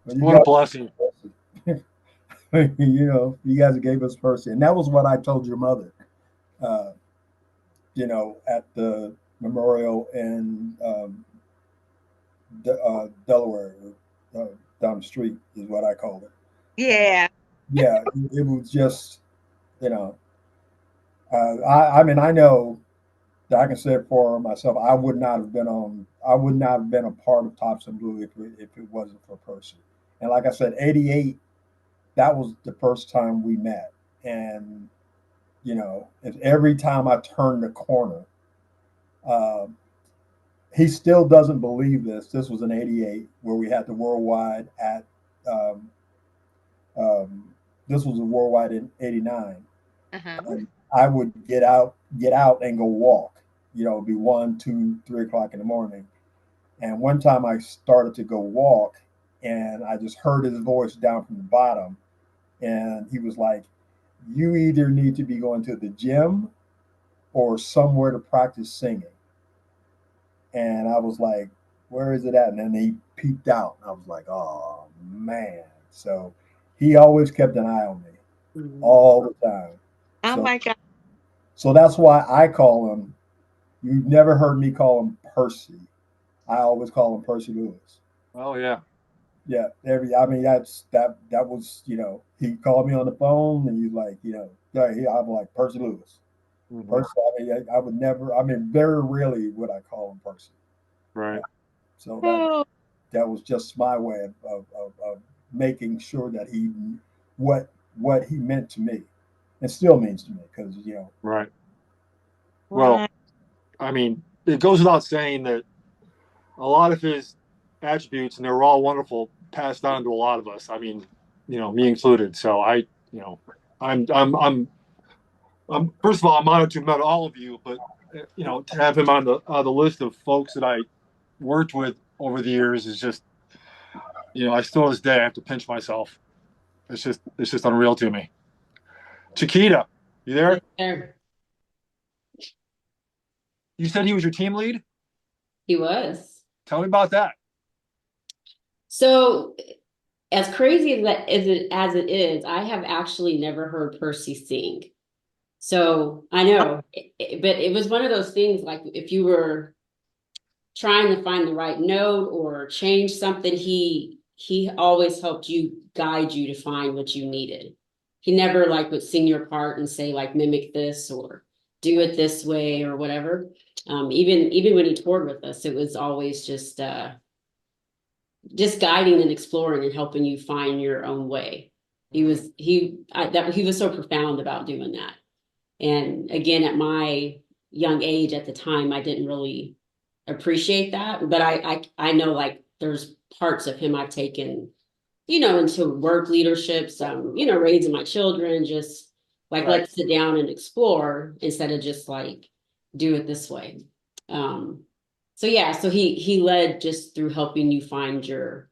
Speaker 2: Well, you
Speaker 3: What a
Speaker 2: got,
Speaker 3: blessing.
Speaker 2: you know, you guys gave us Percy, and that was what I told your mother. Uh, you know, at the memorial in Delaware, down the street is what I called it.
Speaker 5: Yeah.
Speaker 2: Yeah, it was just, you know, I mean, I know that I can say it for myself. I would not have been a part of Tops and Blue if it wasn't for Percy. And like I said, '88, that was the first time we met. And, you know, if every time I turn the corner, um, he still doesn't believe this. This was in '88 where we had the worldwide at, um, um, this was a worldwide in '89.
Speaker 5: Uh-huh.
Speaker 2: And I would get out and go walk. You know, it'd be 1, 2, 3 o'clock in the morning. And one time I started to go walk, and I just heard his voice down from the bottom, and he was like, "You either need to be going to the gym or somewhere to practice singing." And I was like, "Where is it at?" And then he peeped out. I was like, "Oh man!" So he always kept an eye on me all the time.
Speaker 5: Oh
Speaker 2: So
Speaker 5: my God.
Speaker 2: so that's why I call him. You've never heard me call him Percy. I always call him Percy Lewis.
Speaker 3: Oh yeah.
Speaker 2: Yeah, I mean, that was, he called me on the phone and he's like, yeah, I'm like Percy Lewis.
Speaker 3: Mhm.
Speaker 2: Percy, I mean, I would never, I mean, very rarely would I call him Percy.
Speaker 3: Right.
Speaker 2: So that was just my way of making sure that he what he meant to me, and still means to me, because
Speaker 3: Right. Well,
Speaker 5: Right.
Speaker 3: I mean, it goes without saying that a lot of his attributes, and they were all wonderful, passed on to a lot of us. I mean, me included. So you know, I'm, I'm, I'm, first of all, I'm honored to have met all of you, but to have him on the list of folks that I worked with over the years is just, I still to this day I have to pinch myself. It's just unreal to me. Chiquita, you there?
Speaker 4: There.
Speaker 3: You said he was your team lead.
Speaker 4: He was.
Speaker 3: Tell me about that.
Speaker 4: So as crazy as it is, I have actually never heard Percy sing. So I know, but it was one of those things like if you were trying to find the right note or change something, he always helped you guide you to find what you needed. He never like would sing your part and say like mimic this or do it this way or whatever. Even when he toured with us, it was always just guiding and exploring and helping you find your own way. He was he was so profound about doing that. And again, at my young age at the time, I didn't really appreciate that. But I know like there's parts of him I've taken, into work leadership, raising my children, just like
Speaker 3: Right.
Speaker 4: let's sit down and explore instead of just like do it this way. Um, so yeah, so he led just through helping you find your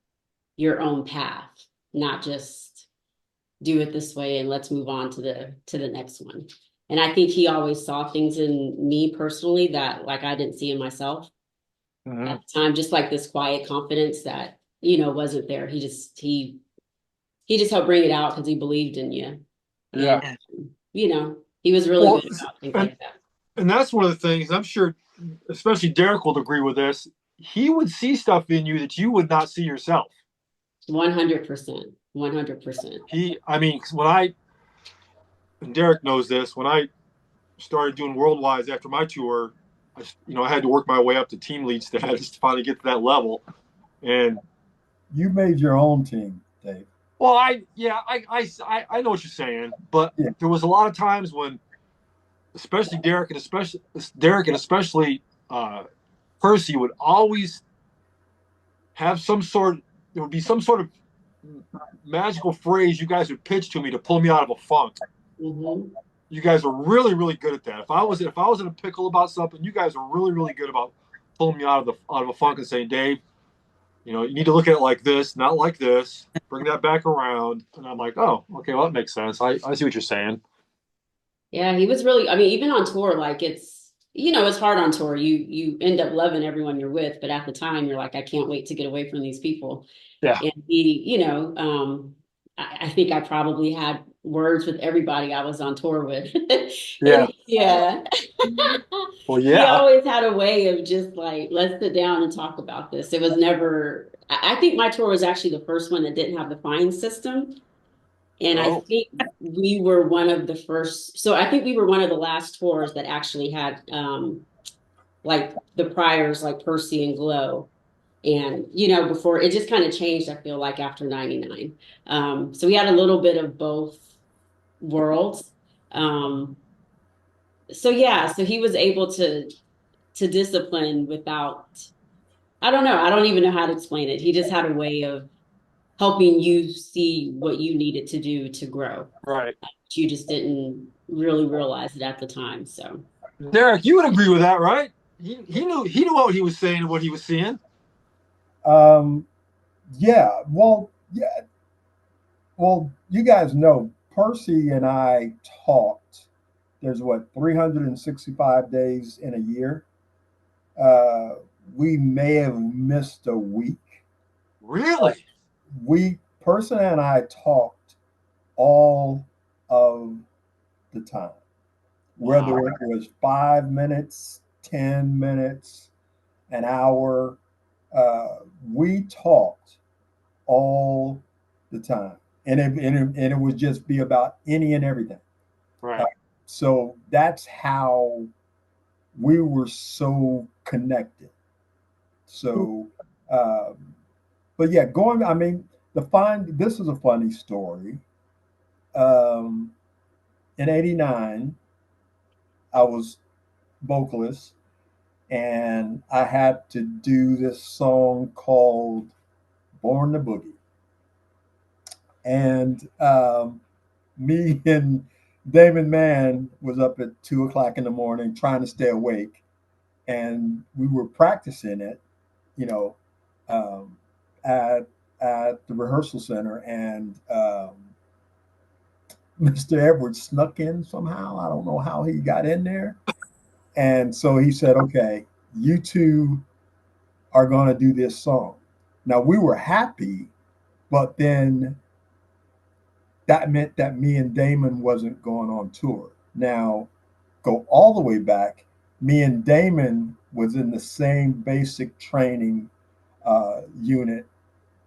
Speaker 4: own path, not just do it this way and let's move on to the next one. And I think he always saw things in me personally that like I didn't see in myself
Speaker 3: Mhm.
Speaker 4: at the time, just like this quiet confidence that, wasn't there. He just helped bring it out because he believed in you. And
Speaker 3: Yeah.
Speaker 4: he was really
Speaker 3: Well,
Speaker 4: good about things
Speaker 3: and
Speaker 4: like that.
Speaker 3: and that's one of the things I'm sure, especially Derek will agree with this. He would see stuff in you that you would not see yourself.
Speaker 4: 100%. 100%.
Speaker 3: I mean, 'cause and Derek knows this, when I started doing worldwide after my tour, I had to work my way up to team lead status to finally get to that level. And
Speaker 2: you made your own team, Dave.
Speaker 3: well, I know what you're saying, but
Speaker 2: Yeah,
Speaker 3: there was a lot of times when, especially Derek and especially uh, Percy would always have there would be some sort of magical phrase you guys would pitch to me to pull me out of a funk.
Speaker 4: Mm-hmm.
Speaker 3: You guys are really, really good at that. If I was in a pickle about something, you guys are really, really good about pulling me out of a funk and saying, Dave, you need to look at it like this, not like this. Bring that back around. And I'm like, oh, okay, well that makes sense. I see what you're saying.
Speaker 4: Yeah, he was really, I mean, even on tour, like it's hard on tour. You end up loving everyone you're with, but at the time you're like, I can't wait to get away from these people.
Speaker 3: Yeah.
Speaker 4: And I think I probably had words with everybody I was on tour with.
Speaker 3: Yeah.
Speaker 4: And yeah.
Speaker 3: Well,
Speaker 4: He
Speaker 3: yeah.
Speaker 4: always had a way of just like, let's sit down and talk about this. It was never, I think my tour was actually the first one that didn't have the fine system. And I
Speaker 3: Oh,
Speaker 4: think we were one of the first, so I think we were one of the last tours that actually had like the priors like Percy and Glow. And before it just kind of changed, I feel like after 99. So we had a little bit of both worlds. Um, so yeah, so he was able to discipline without, I don't know, I don't even know how to explain it. He just had a way of helping you see what you needed to do to grow.
Speaker 3: right.
Speaker 4: You just didn't really realize it at the time. So
Speaker 3: Derek, you would agree with that, right? He knew what he was saying and what he was seeing.
Speaker 2: um, yeah. Well, yeah. Well, you guys know Percy and I talked. There's what 365 days in a year. Uh, we may have missed a week.
Speaker 3: Really?
Speaker 2: We Percy and I talked all of the time, whether
Speaker 3: Wow.
Speaker 2: it was 5 minutes, 10 minutes, an hour. we talked all the time, and it would just be about any and everything.
Speaker 3: Right.
Speaker 2: So that's how we were so connected. So, but yeah, going. I mean, This is a funny story. Um, in '89, I was vocalist, and I had to do this song called "Born to Boogie," and me and Damon Mann was up at 2 o'clock in the morning trying to stay awake, and we were practicing it, you know, um, at the rehearsal center, and Mr. Edwards snuck in somehow. I don't know how he got in there, and so he said, "Okay, you two are going to do this song." Now we were happy, but then that meant that me and Damon wasn't going on tour. Now, go all the way back, me and Damon was in the same basic training unit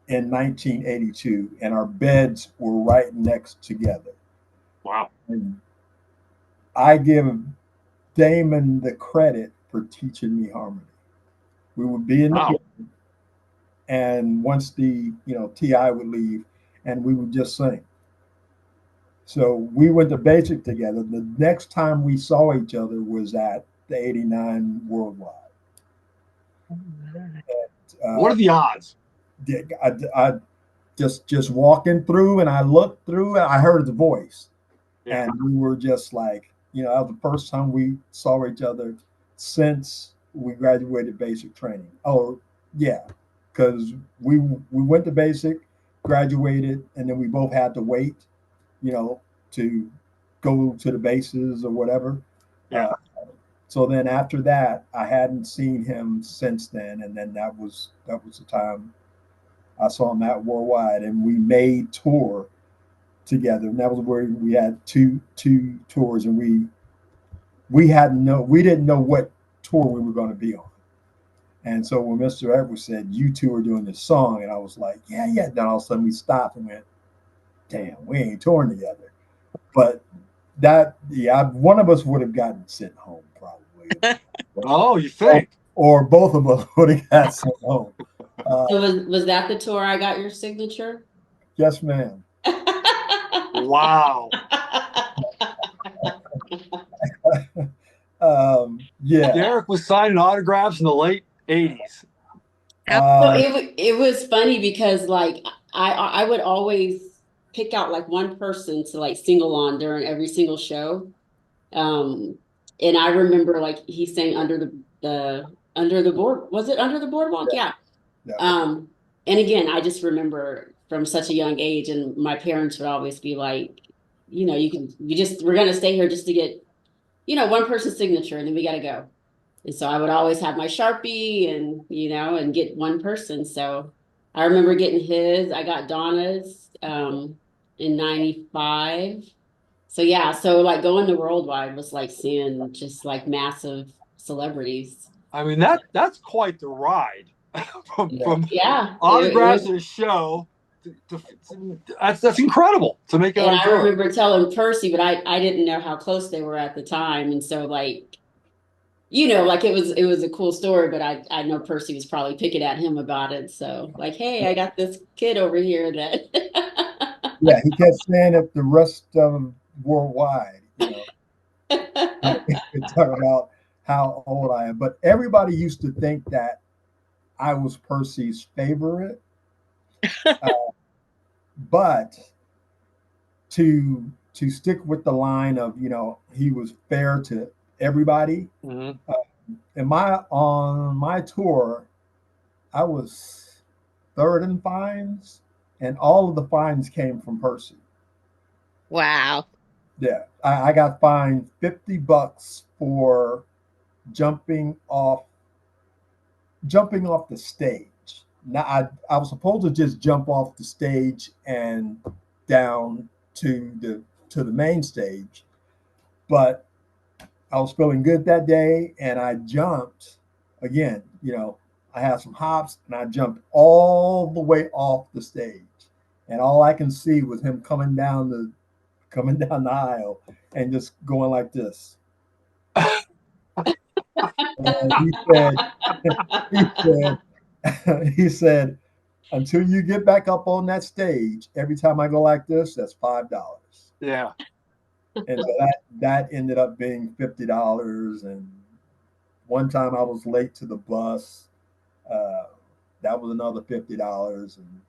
Speaker 2: in 1982, and our beds were right next together.
Speaker 3: Wow.
Speaker 2: And I give Damon the credit for teaching me harmony. We would be in the
Speaker 3: Wow.
Speaker 2: and once the Ti would leave, and we would just sing. So we went to basic together. The next time we saw each other was at the '89 Worldwide.
Speaker 3: What
Speaker 2: Uh,
Speaker 3: are the odds?
Speaker 2: I just walking through, and I looked through, and I heard the voice,
Speaker 3: Yeah.
Speaker 2: and we were just like, that was the first time we saw each other since we graduated basic training. Oh yeah, because we went to basic, graduated, and then we both had to wait, to go to the bases or whatever.
Speaker 3: Yeah.
Speaker 2: So then after that, I hadn't seen him since then, and then that was the time I saw him at Worldwide, and we made tour together, and that was where we had two tours, and we didn't know what tour we were going to be on. And so when Mr. Edwards said, "You two are doing this song," and I was like, "Yeah, yeah," then all of a sudden we stopped and went, "Damn, we ain't touring together." But one of us would have gotten sent home probably.
Speaker 3: Oh, you think?
Speaker 2: Or both of us would have got sent home.
Speaker 4: So was that the tour I got your signature?
Speaker 2: Yes, ma'am.
Speaker 3: Wow.
Speaker 2: Yeah.
Speaker 3: Derek was signing autographs in the late 80s.
Speaker 4: So it was funny because like I would always pick out like one person to like single on during every single show. And I remember like he sang under the board. Was it Under the Boardwalk? Yeah.
Speaker 2: Yeah.
Speaker 4: And again, I just remember from such a young age, and my parents would always be like, we're gonna stay here just to get, one person's signature, and then we gotta go. And so I would always have my Sharpie and get one person. So I remember getting his. I got Donna's in 95. So yeah, so like going to Worldwide was like seeing just like massive celebrities.
Speaker 3: I mean, that's quite the ride. from
Speaker 4: Yeah.
Speaker 3: autographs at a show that's incredible to make it
Speaker 4: And
Speaker 3: on
Speaker 4: I
Speaker 3: tour.
Speaker 4: remember telling Percy, but I didn't know how close they were at the time. And so like, like it was a cool story, but I know Percy was probably picking at him about it. So like, hey, I got this kid over here that
Speaker 2: Yeah, he kept saying it the rest of Worldwide, talking about how old I am. But everybody used to think that I was Percy's favorite. But to stick with the line of, he was fair to everybody.
Speaker 3: Mhm.
Speaker 2: On my tour, I was third in fines, and all of the fines came from Percy.
Speaker 5: Wow.
Speaker 2: Yeah, I got fined $50 for jumping off the stage. Now I was supposed to just jump off the stage and down to the main stage, but I was feeling good that day, and I jumped again. I had some hops, and I jumped all the way off the stage, and all I can see was him coming down the aisle and just going like this. And he said, he said, he said, until you get back up on that stage, every time I go like this, that's $5.
Speaker 3: Yeah.
Speaker 2: And so that ended up being $50. And one time I was late to the bus. That was another $50, and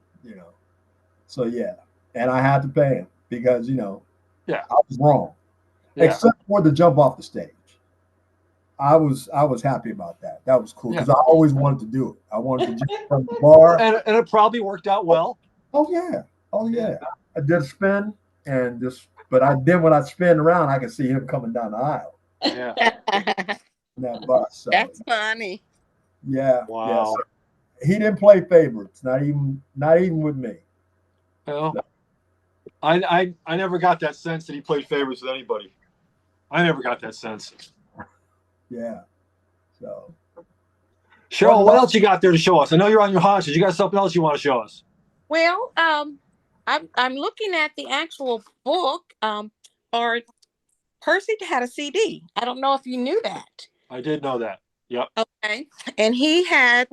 Speaker 2: so yeah, and I had to pay him because
Speaker 3: Yeah.
Speaker 2: I was wrong,
Speaker 3: Yeah.
Speaker 2: except for the jump off the stage. I was happy about that. That was cool because
Speaker 3: Yeah.
Speaker 2: I always wanted to do it. I wanted to jump from the bar.
Speaker 3: And it probably worked out well.
Speaker 2: Oh yeah, oh yeah. I did a spin and but when I spin around, I could see him coming down the aisle.
Speaker 3: Yeah.
Speaker 2: In that bus. So,
Speaker 5: That's funny.
Speaker 2: yeah.
Speaker 3: Wow.
Speaker 2: Yeah. So he didn't play favorites, not even with me.
Speaker 3: Well, I never got that sense that he played favorites with anybody. I never got that sense.
Speaker 2: Yeah. So,
Speaker 3: Cheryl, what else you got there to show us? I know you're on your haunches. You got something else you want to show us?
Speaker 5: Well, I'm looking at the actual book. Or Percy had a CD. I don't know if you knew that.
Speaker 3: I did know that. Yep.
Speaker 5: Okay, and he had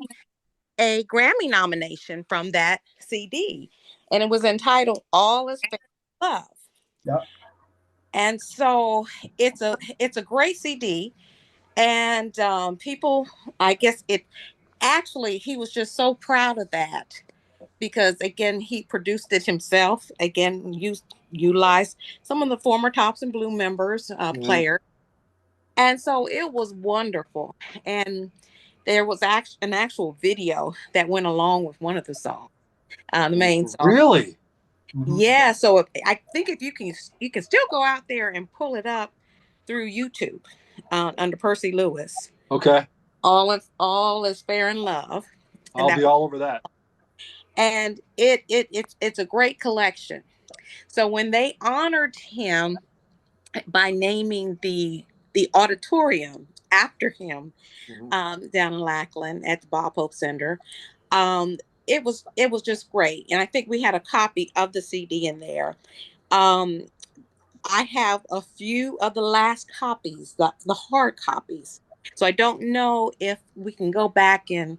Speaker 5: a Grammy nomination from that CD, and it was entitled "All Is Fair in Love."
Speaker 2: yep.
Speaker 5: And so it's a great CD, and people, I guess it actually he was just so proud of that because again he produced it himself. Again, utilized some of the former Tops and Blue members, players, and so it was wonderful. And there was an actual video that went along with one of the songs, the main song.
Speaker 3: Really?
Speaker 2: Mm-hmm.
Speaker 5: Yeah. So I think if you can still go out there and pull it up through YouTube under Percy Lewis.
Speaker 3: Okay.
Speaker 5: All is fair in love.
Speaker 3: I'll be all over that.
Speaker 5: And it's a great collection. So when they honored him by naming the auditorium after him, down in Lackland at the Bob Hope Center, it was just great. And I think we had a copy of the CD in there. I have a few of the last copies, the hard copies. So I don't know if we can go back and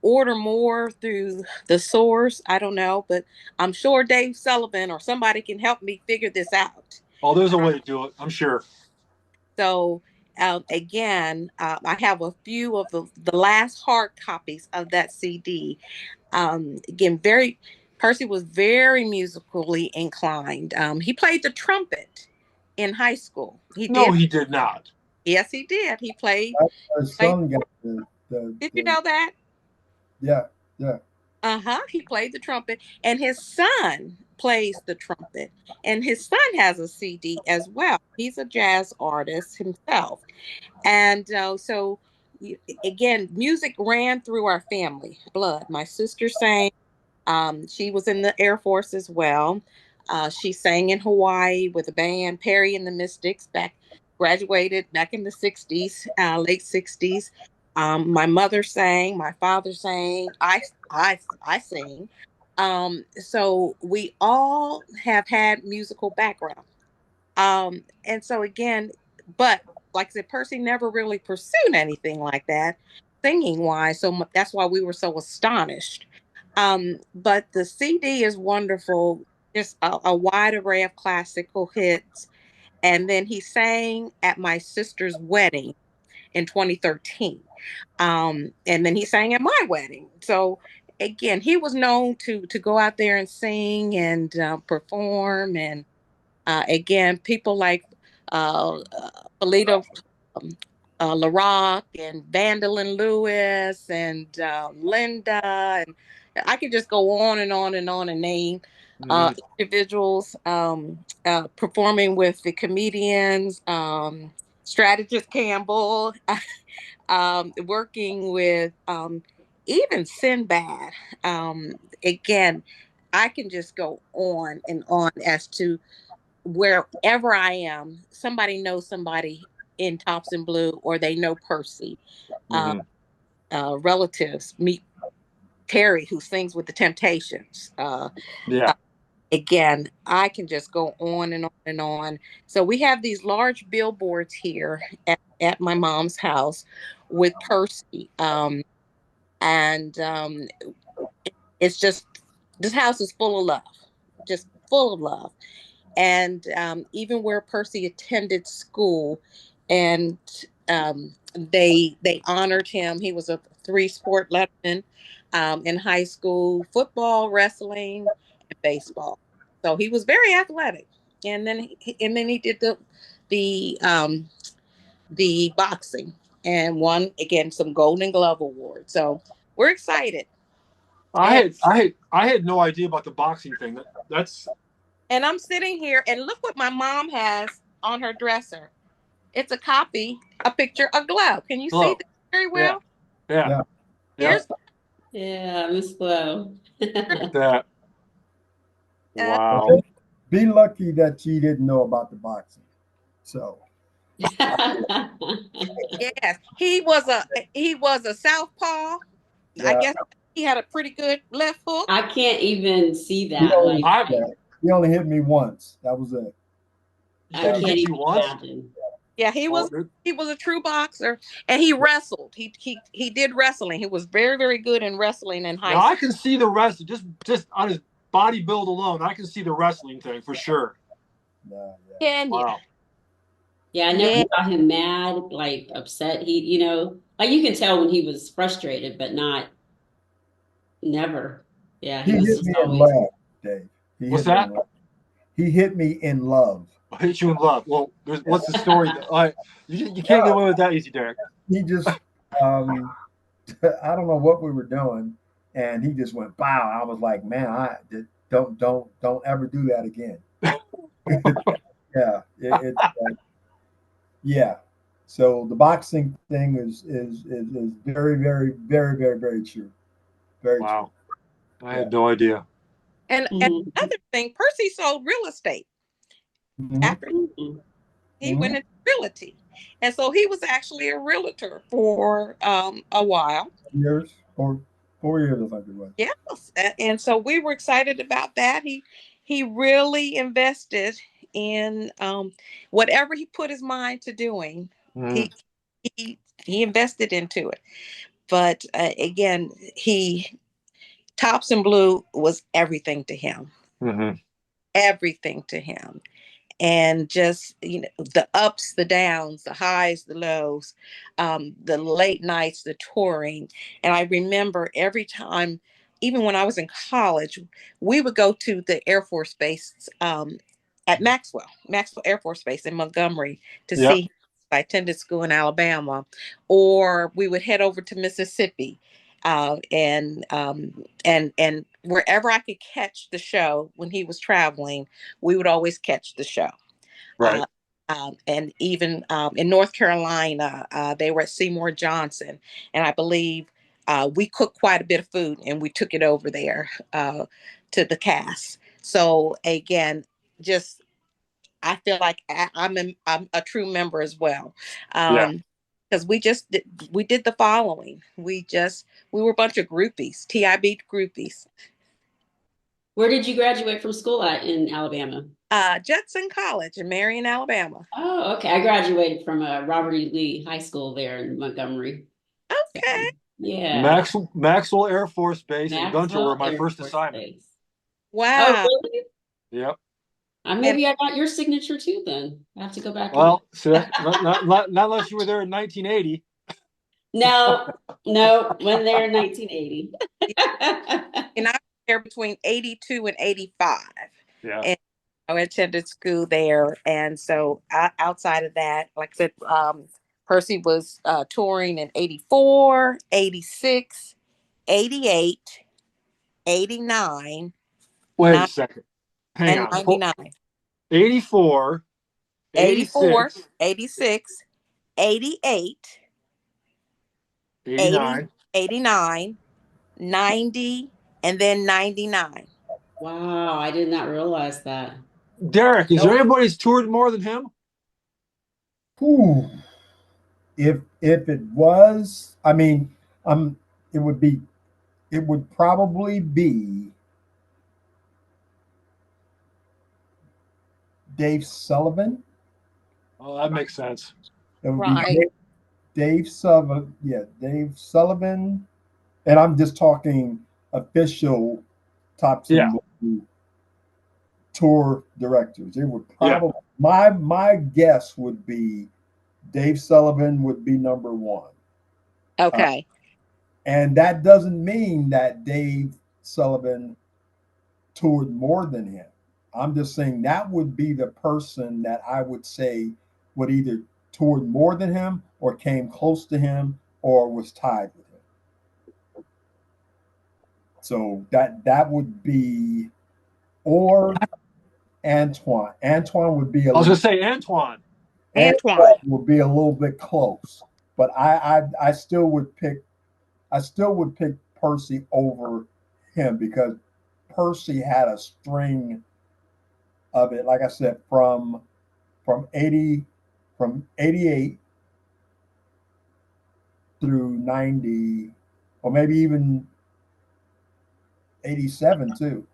Speaker 5: order more through the source. I don't know, but I'm sure Dave Sullivan or somebody can help me figure this out.
Speaker 3: Oh, there's a way to do it. I'm sure.
Speaker 5: So again, I have a few of the last hard copies of that CD. Again, Percy was very musically inclined. He played the trumpet in high school.
Speaker 3: No, he did not.
Speaker 5: Yes, he did. He played.
Speaker 2: His son got
Speaker 5: Did you know that?
Speaker 2: Yeah, yeah.
Speaker 5: He played the trumpet, and his son plays the trumpet, and his son has a CD as well. He's a jazz artist himself, and so again, music ran through our family blood. My sister sang. She was in the Air Force as well. She sang in Hawaii with a band, Perry and the Mystics, graduated back in the 60s, late 60s. My mother sang, my father sang, I sing. So we all have had musical background. And so again, but like I said, Percy never really pursued anything like that, singing wise. So that's why we were so astonished. But the CD is wonderful, just a wide array of classical hits. And then he sang at my sister's wedding in 2013. And then he sang at my wedding. So again, he was known to go out there and sing and perform. And again, people like Felita LaRock and Vandalyn Lewis and Linda, and I could just go on and on and on and name individuals performing with the comedians, Strategist Campbell, working with even Sinbad. Again, I can just go on and on as to wherever I am, somebody knows somebody in Tops and Blue, or they know Percy. relatives meet Terry, who sings with the Temptations.
Speaker 3: Yeah.
Speaker 5: Again, I can just go on and on and on. So we have these large billboards here at my mom's house with Percy. And it's just, this house is full of love, just full of love. And even where Percy attended school, and they honored him. He was a 3-sport letterman in high school: football, wrestling, and baseball. So he was very athletic. And then he did the the boxing and won again some Golden Glove awards. So we're excited. And
Speaker 3: I had no idea about the boxing thing. That's
Speaker 5: and I'm sitting here and look what my mom has on her dresser. It's a picture, a glove. Can you see
Speaker 3: hello.
Speaker 5: this very
Speaker 3: Yeah.
Speaker 5: well?
Speaker 3: Yeah.
Speaker 2: Yeah.
Speaker 3: Yeah.
Speaker 5: Here's
Speaker 4: Yeah, Miss Flo.
Speaker 3: Look at that.
Speaker 5: uh,
Speaker 3: Wow.
Speaker 2: Be lucky that she didn't know about the boxing. So
Speaker 5: yes, he was a southpaw. I
Speaker 2: yeah,
Speaker 5: guess he had a pretty good left hook.
Speaker 4: I can't even see
Speaker 2: he
Speaker 4: that.
Speaker 2: only,
Speaker 4: Like,
Speaker 3: I
Speaker 2: yeah, he only hit me once. That was it.
Speaker 3: You
Speaker 4: I
Speaker 3: said he
Speaker 4: can't
Speaker 3: hit
Speaker 4: even
Speaker 3: you once?
Speaker 4: imagine.
Speaker 5: Yeah,
Speaker 3: Oh,
Speaker 5: he was a true boxer, and he wrestled. He did wrestling. He was very very good in wrestling in high
Speaker 3: now I
Speaker 5: school.
Speaker 3: can see the wrestling just on his body build alone. I can see the wrestling thing for sure.
Speaker 2: Yeah, yeah.
Speaker 5: Can you?
Speaker 3: Wow.
Speaker 4: Yeah, I never
Speaker 5: Yeah,
Speaker 4: saw him mad, like upset. Like you can tell when he was frustrated, but not never. Yeah,
Speaker 2: He
Speaker 4: he was
Speaker 2: hit
Speaker 4: just
Speaker 2: me in
Speaker 4: always.
Speaker 2: love, Dave. He
Speaker 3: What's
Speaker 2: hit me in
Speaker 3: that?
Speaker 2: love. He hit me in love.
Speaker 3: I hit you in love. Well, what's the story? You can't get
Speaker 2: Yeah,
Speaker 3: away with that easy, Derek.
Speaker 2: he just um I don't know what we were doing, and he just went bow. I was like, man, don't ever do that again. Yeah, yeah. So the boxing thing is very very very very very true. Very true.
Speaker 3: Wow. I
Speaker 2: Yeah.
Speaker 3: had no idea.
Speaker 5: and
Speaker 4: Mhm.
Speaker 5: another thing, Percy sold real estate
Speaker 2: Hmm.
Speaker 5: after
Speaker 4: Mhm.
Speaker 5: he
Speaker 2: Hmm.
Speaker 5: went into realty, and so he was actually a realtor for a while.
Speaker 2: Years, 4 years, I think it was.
Speaker 5: Yes, and so we were excited about that. He really invested in whatever he put his mind to doing.
Speaker 3: Mm-hmm.
Speaker 5: He invested into it. But again, he Tops and Blue was everything to him.
Speaker 3: Mm-hmm.
Speaker 5: Everything to him. And just the ups, the downs, the highs, the lows, the late nights, the touring. And I remember every time, even when I was in college, we would go to the Air Force Base at Maxwell Air Force Base in Montgomery to
Speaker 3: Yep.
Speaker 5: see. I attended school in Alabama, or we would head over to Mississippi, and wherever I could catch the show when he was traveling, we would always catch the show.
Speaker 3: Right.
Speaker 5: Uh, and even in North Carolina, they were at Seymour Johnson, and I believe we cooked quite a bit of food, and we took it over there to the cast. So again, just I feel like I'm a true member as well.
Speaker 3: Yeah.
Speaker 5: Because we did the following. We were a bunch of groupies, TIB groupies.
Speaker 4: Where did you graduate from school at in Alabama?
Speaker 5: Judson College in Marion, Alabama.
Speaker 4: Oh, okay. I graduated from Robert E. Lee High School there in Montgomery. So,
Speaker 5: Okay.
Speaker 4: yeah,
Speaker 3: Maxwell Air Force Base and Gunter were
Speaker 4: Maxwell
Speaker 3: my
Speaker 4: Air
Speaker 3: first
Speaker 4: Force
Speaker 3: assignment.
Speaker 4: Base. Oh,
Speaker 5: Wow.
Speaker 4: really?
Speaker 3: Yep.
Speaker 5: And
Speaker 4: Maybe I got your signature too. Then I have to go back and look.
Speaker 3: Well, so not unless you were there in 1980.
Speaker 4: No, no, went there in 1980.
Speaker 5: and I was there between 82 and 85.
Speaker 3: Yeah.
Speaker 5: And I attended school there. And so outside of that, like I said, Percy was touring in 84, 86, 88, 89,
Speaker 3: Wait a
Speaker 5: 9,
Speaker 3: second. Hang
Speaker 5: and
Speaker 3: on.
Speaker 5: 99.
Speaker 3: 84,
Speaker 5: 84,
Speaker 3: 86,
Speaker 5: 86, 88, 80,
Speaker 3: 89.
Speaker 5: 89, 90, and then 99.
Speaker 4: Wow, I did not realize that.
Speaker 3: Derek, is there
Speaker 5: Nope.
Speaker 3: anybody who's toured more than him?
Speaker 2: Whew. If it was, I mean, um, it would probably be Dave Sullivan.
Speaker 3: Oh, that makes sense.
Speaker 2: It would be
Speaker 5: Right.
Speaker 2: Dave Sullivan. Yeah, Dave Sullivan. And I'm just talking official Tops
Speaker 3: Yeah.
Speaker 2: and Blue tour directors. It would
Speaker 3: Yeah.
Speaker 2: probably my guess would be Dave Sullivan would be number one.
Speaker 5: Okay.
Speaker 2: And that doesn't mean that Dave Sullivan toured more than him. I'm just saying that would be the person that I would say would either toured more than him or came close to him or was tied with him. So that would be, or Antoine. Antoine would be
Speaker 3: I was going to say Antoine.
Speaker 5: Antoine.
Speaker 2: would be a little bit close, but I still would pick Percy over him because Percy had a string of it, like I said, from 88 through 90, or maybe even 87 too.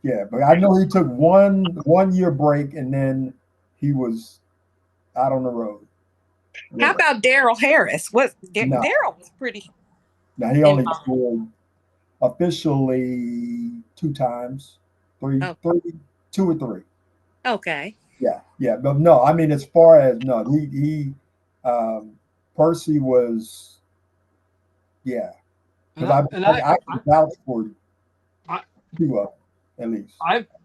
Speaker 2: Yeah, but I know he took one year break and then he was out on the road.
Speaker 5: How about Daryl Harris?
Speaker 2: No.
Speaker 5: Daryl was pretty
Speaker 2: Now he only
Speaker 5: involved.
Speaker 2: toured officially 2 times,
Speaker 5: Oh.
Speaker 2: two or three.
Speaker 5: Okay.
Speaker 2: Yeah, but no, I mean as far as no, he Percy was, yeah, because I can vouch for
Speaker 3: I-
Speaker 2: two of them, at least.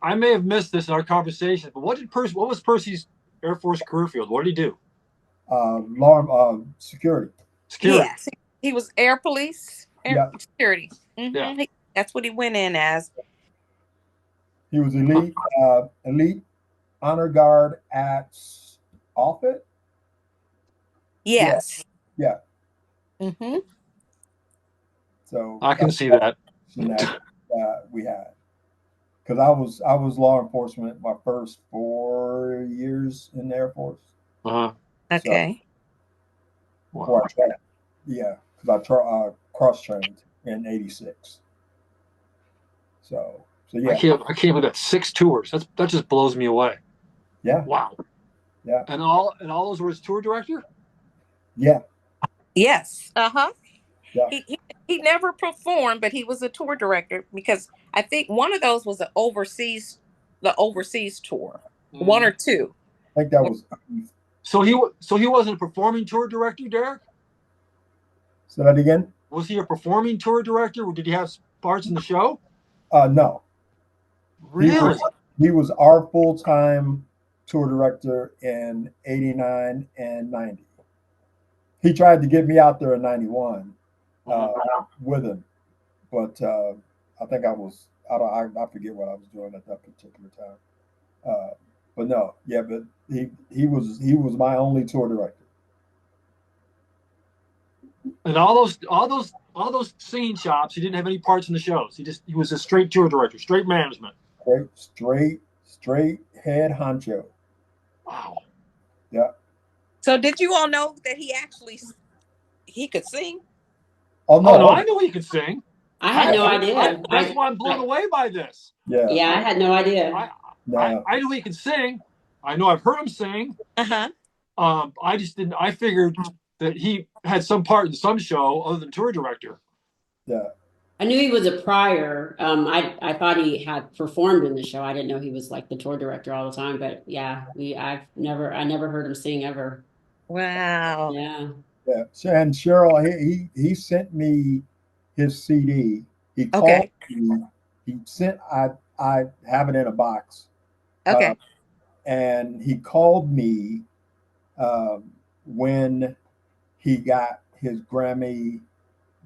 Speaker 3: I may have missed this in our conversation, but what was Percy's Air Force career field? What did he do?
Speaker 2: Security.
Speaker 3: Security.
Speaker 5: Yes. He was air police,
Speaker 2: Yeah.
Speaker 5: security.
Speaker 3: Yeah.
Speaker 5: That's what he went in as.
Speaker 2: He was elite honor guard at Offutt.
Speaker 5: Yes.
Speaker 2: Yeah.
Speaker 5: Mm-hmm.
Speaker 2: So
Speaker 3: I can see that.
Speaker 2: we had, because I was law enforcement my first 4 years in the Air Force.
Speaker 3: Uh-huh.
Speaker 5: Okay.
Speaker 2: So, yeah, because I cross trained in '86. So yeah.
Speaker 3: I can't believe that 6 tours. That just blows me away.
Speaker 2: Yeah.
Speaker 3: Wow.
Speaker 2: Yeah.
Speaker 3: And all those were his tour director?
Speaker 2: Yeah.
Speaker 5: Yes. Uh-huh.
Speaker 2: Yeah.
Speaker 5: He never performed, but he was a tour director because I think one of those was the overseas tour. One or two.
Speaker 2: I think that was.
Speaker 3: So he wasn't a performing tour director, Derek?
Speaker 2: Say that again.
Speaker 3: Was he a performing tour director, or did he have parts in the show?
Speaker 2: No.
Speaker 3: Really?
Speaker 2: He was our full-time tour director in '89 and '90. He tried to get me out there in '91 with him, but I think I forget what I was doing at that particular time. But no, yeah, but he was my only tour director.
Speaker 3: And all those singing chops, he didn't have any parts in the shows. He was a straight tour director, straight management.
Speaker 2: Straight head honcho.
Speaker 3: Wow.
Speaker 2: Yeah.
Speaker 5: So did you all know that he could sing?
Speaker 2: Oh no,
Speaker 3: I knew he could sing.
Speaker 4: I had no idea.
Speaker 3: That's why I'm blown away by this.
Speaker 2: Yeah.
Speaker 4: Yeah, I had no idea.
Speaker 3: I knew he could sing. I know I've heard him sing.
Speaker 5: Uh-huh.
Speaker 3: I just didn't. I figured that he had some part in some show other than tour director.
Speaker 2: Yeah.
Speaker 4: I knew he was a prior. I thought he had performed in the show. I didn't know he was like the tour director all the time. But yeah, I never heard him sing ever.
Speaker 5: Wow.
Speaker 4: Yeah.
Speaker 2: Yeah. And Cheryl, he sent me his CD. He called me. He sent. I have it in a box.
Speaker 5: Okay.
Speaker 2: And he called me when he got his Grammy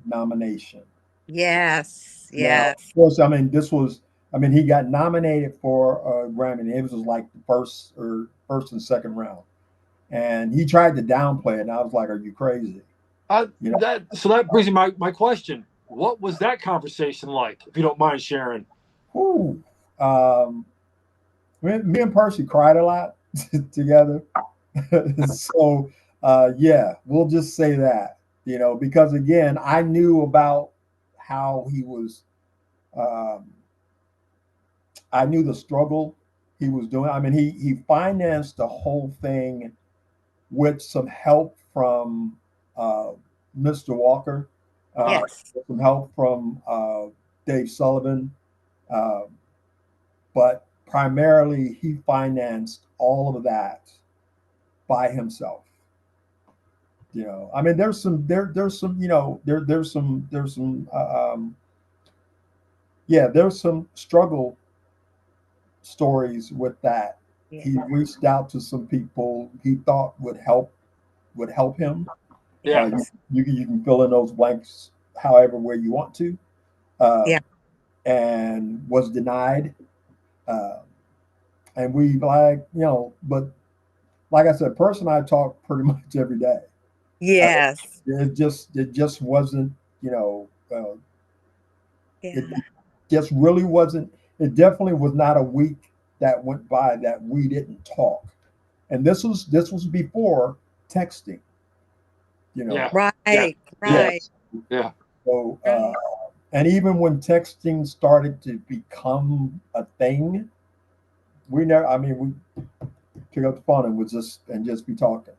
Speaker 2: nomination.
Speaker 5: Yes.
Speaker 2: Now, of course, he got nominated for a Grammy. And it was like the first and second round. And he tried to downplay it. And I was like, are you crazy?
Speaker 3: So that brings me my question. What was that conversation like, if you don't mind sharing?
Speaker 2: Ooh. Me and Percy cried a lot together. So, yeah, we'll just say that. you know, because again, I knew about how he was. Um, I knew the struggle he was doing. I mean, he financed the whole thing with some help from uh, Mr. Walker,
Speaker 5: Yes.
Speaker 2: some help from Dave Sullivan, uh, but primarily he financed all of that by himself. You know, I mean, there's some you know there's some yeah, there's some struggle stories with that.
Speaker 5: Yeah.
Speaker 2: He reached out to some people he thought would help him.
Speaker 3: Yeah.
Speaker 5: Yes.
Speaker 2: You can fill in those blanks however way you want to, uh,
Speaker 5: Yeah.
Speaker 2: and was denied. Uh, and we like you know, but like I said, person I talk pretty much every day. Uh,
Speaker 5: Yes.
Speaker 2: it just wasn't you know it
Speaker 5: Yeah.
Speaker 2: just really wasn't. It definitely was not a week that went by that we didn't talk. And this was before texting. You know,
Speaker 3: Yeah. Yeah.
Speaker 5: Right.
Speaker 3: Yeah.
Speaker 5: Right.
Speaker 3: Yeah.
Speaker 2: so
Speaker 5: Right.
Speaker 2: and even when texting started to become a thing, we never. I mean, we pick up the phone and would just be talking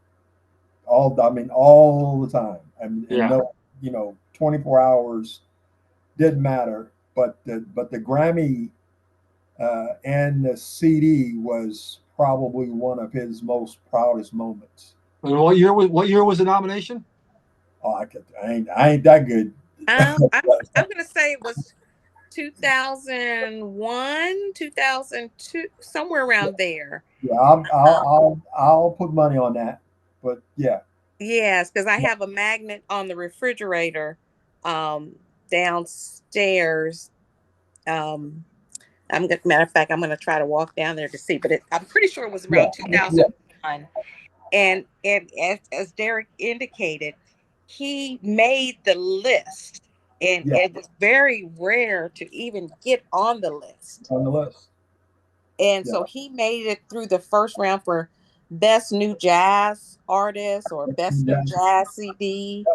Speaker 2: all. I mean, all the time, and
Speaker 3: Yeah.
Speaker 2: no, you know, 24 hours didn't matter. But the Grammy and the CD was probably one of his most proudest moments.
Speaker 3: And what year was the nomination?
Speaker 2: Oh, I ain't that good.
Speaker 5: I'm I'm gonna say it was 2001, 2002, somewhere around there.
Speaker 2: Yeah,
Speaker 5: Um,
Speaker 2: I'll put money on that. But yeah,
Speaker 5: yes, because I have a magnet on the refrigerator um downstairs. Um matter of fact, I'm gonna try to walk down there to see, but I'm pretty sure it was
Speaker 2: yeah,
Speaker 5: around
Speaker 2: yeah,
Speaker 5: 2001. And as Derek indicated, he made the list, and
Speaker 2: yeah,
Speaker 5: it was very rare to even get on the list.
Speaker 2: on the list.
Speaker 5: And
Speaker 2: Yeah,
Speaker 5: so he made it through the first round for best new jazz artist or best new
Speaker 2: yeah,
Speaker 5: jazz CD.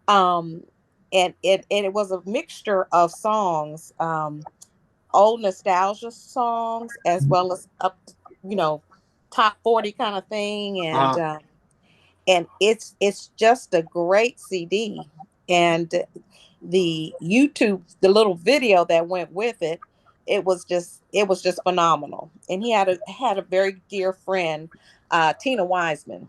Speaker 5: Um, and it was a mixture of songs, old nostalgia songs as well as up, you know, top 40 kind of thing,
Speaker 3: Uh-huh.
Speaker 5: and it's just a great CD. And the little video that went with it, it was just phenomenal. And he had a very dear friend, Tina Wiseman,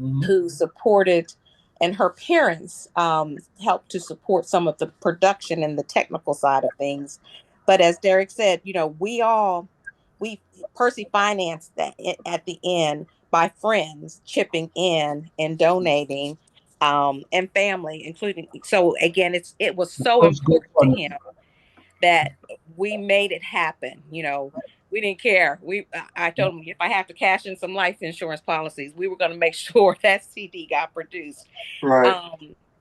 Speaker 2: mm-hmm.
Speaker 5: who supported, and her parents helped to support some of the production and the technical side of things. But as Derek said, we Percy financed that at the end by friends chipping in and donating, and family, including. So again, it was so
Speaker 2: First good
Speaker 5: important to
Speaker 2: fun.
Speaker 5: him that we made it happen. We didn't care. I told him if I have to cash in some life insurance policies, we were going to make sure that CD got produced.
Speaker 3: Right.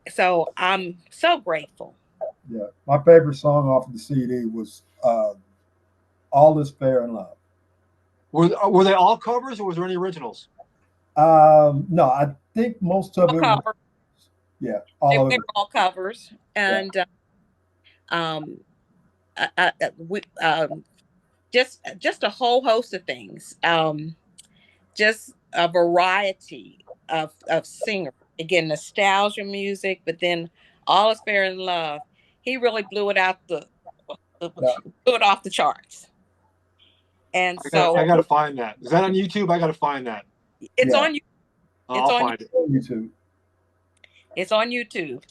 Speaker 5: So I'm so grateful.
Speaker 2: Yeah, my favorite song off the CD was "All Is Fair in Love."
Speaker 3: Were they all covers or was there any originals?
Speaker 2: No, I think most of
Speaker 5: All
Speaker 2: it was
Speaker 5: covers.
Speaker 2: yeah,
Speaker 5: They
Speaker 2: all of
Speaker 5: were
Speaker 2: it.
Speaker 5: all covers,
Speaker 2: Yeah,
Speaker 5: and um, we just a whole host of things. Just a variety of singers. Again, nostalgia music, but then All Is Fair in Love. He really
Speaker 2: yeah.
Speaker 5: blew it off the charts. And
Speaker 3: I
Speaker 5: so
Speaker 3: gotta find that. Is that on YouTube? I gotta find that.
Speaker 5: it's
Speaker 2: Yeah.
Speaker 5: on you.
Speaker 3: Oh,
Speaker 5: It's
Speaker 3: I'll
Speaker 5: on
Speaker 3: find it.
Speaker 2: YouTube.
Speaker 5: it's on YouTube.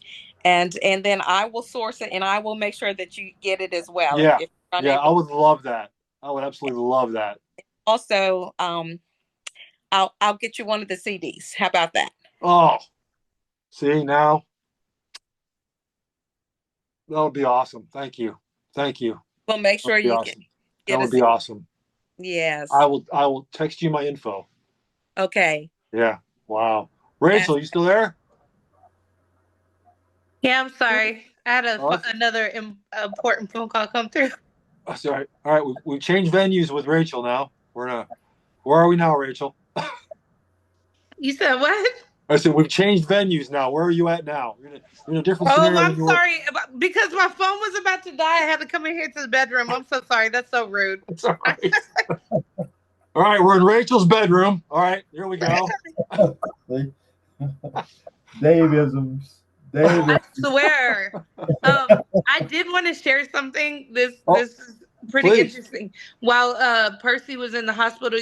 Speaker 5: And then I will source it and I will make sure that you get it as well
Speaker 3: Yeah.
Speaker 5: if you're
Speaker 3: Yeah, I
Speaker 5: unable.
Speaker 3: would love that. I would absolutely love that.
Speaker 5: Also, I'll get you one of the CDs. How about that?
Speaker 3: Oh, see now that would be awesome. Thank you. Thank you.
Speaker 5: We'll make
Speaker 3: That would
Speaker 5: sure
Speaker 3: be
Speaker 5: you get
Speaker 3: awesome. That
Speaker 5: get a
Speaker 3: would be
Speaker 5: CD.
Speaker 3: awesome.
Speaker 5: Yes.
Speaker 3: I will text you my info.
Speaker 5: Okay.
Speaker 3: Yeah. Wow. Rachel, you still there?
Speaker 6: Yeah, I'm sorry. I had
Speaker 3: Oh,
Speaker 6: another important phone call come through.
Speaker 3: that's all right. All right. We changed venues with Rachel now. Where are we now, Rachel?
Speaker 6: You said what?
Speaker 3: I said, we've changed venues now. Where are you at now? You're in a different
Speaker 6: Oh,
Speaker 3: scenario than
Speaker 6: I'm
Speaker 3: you were.
Speaker 6: sorry. Because my phone was about to die. I had to come in here to the bedroom. I'm so sorry. That's so rude.
Speaker 3: It's all right. All right, we're in Rachel's bedroom. All right, here we go.
Speaker 2: See? Davisms.
Speaker 6: I
Speaker 2: Davis.
Speaker 6: swear. I did want to share something. This
Speaker 3: Oh,
Speaker 6: this is pretty
Speaker 3: please.
Speaker 6: interesting. While Percy was in the hospital,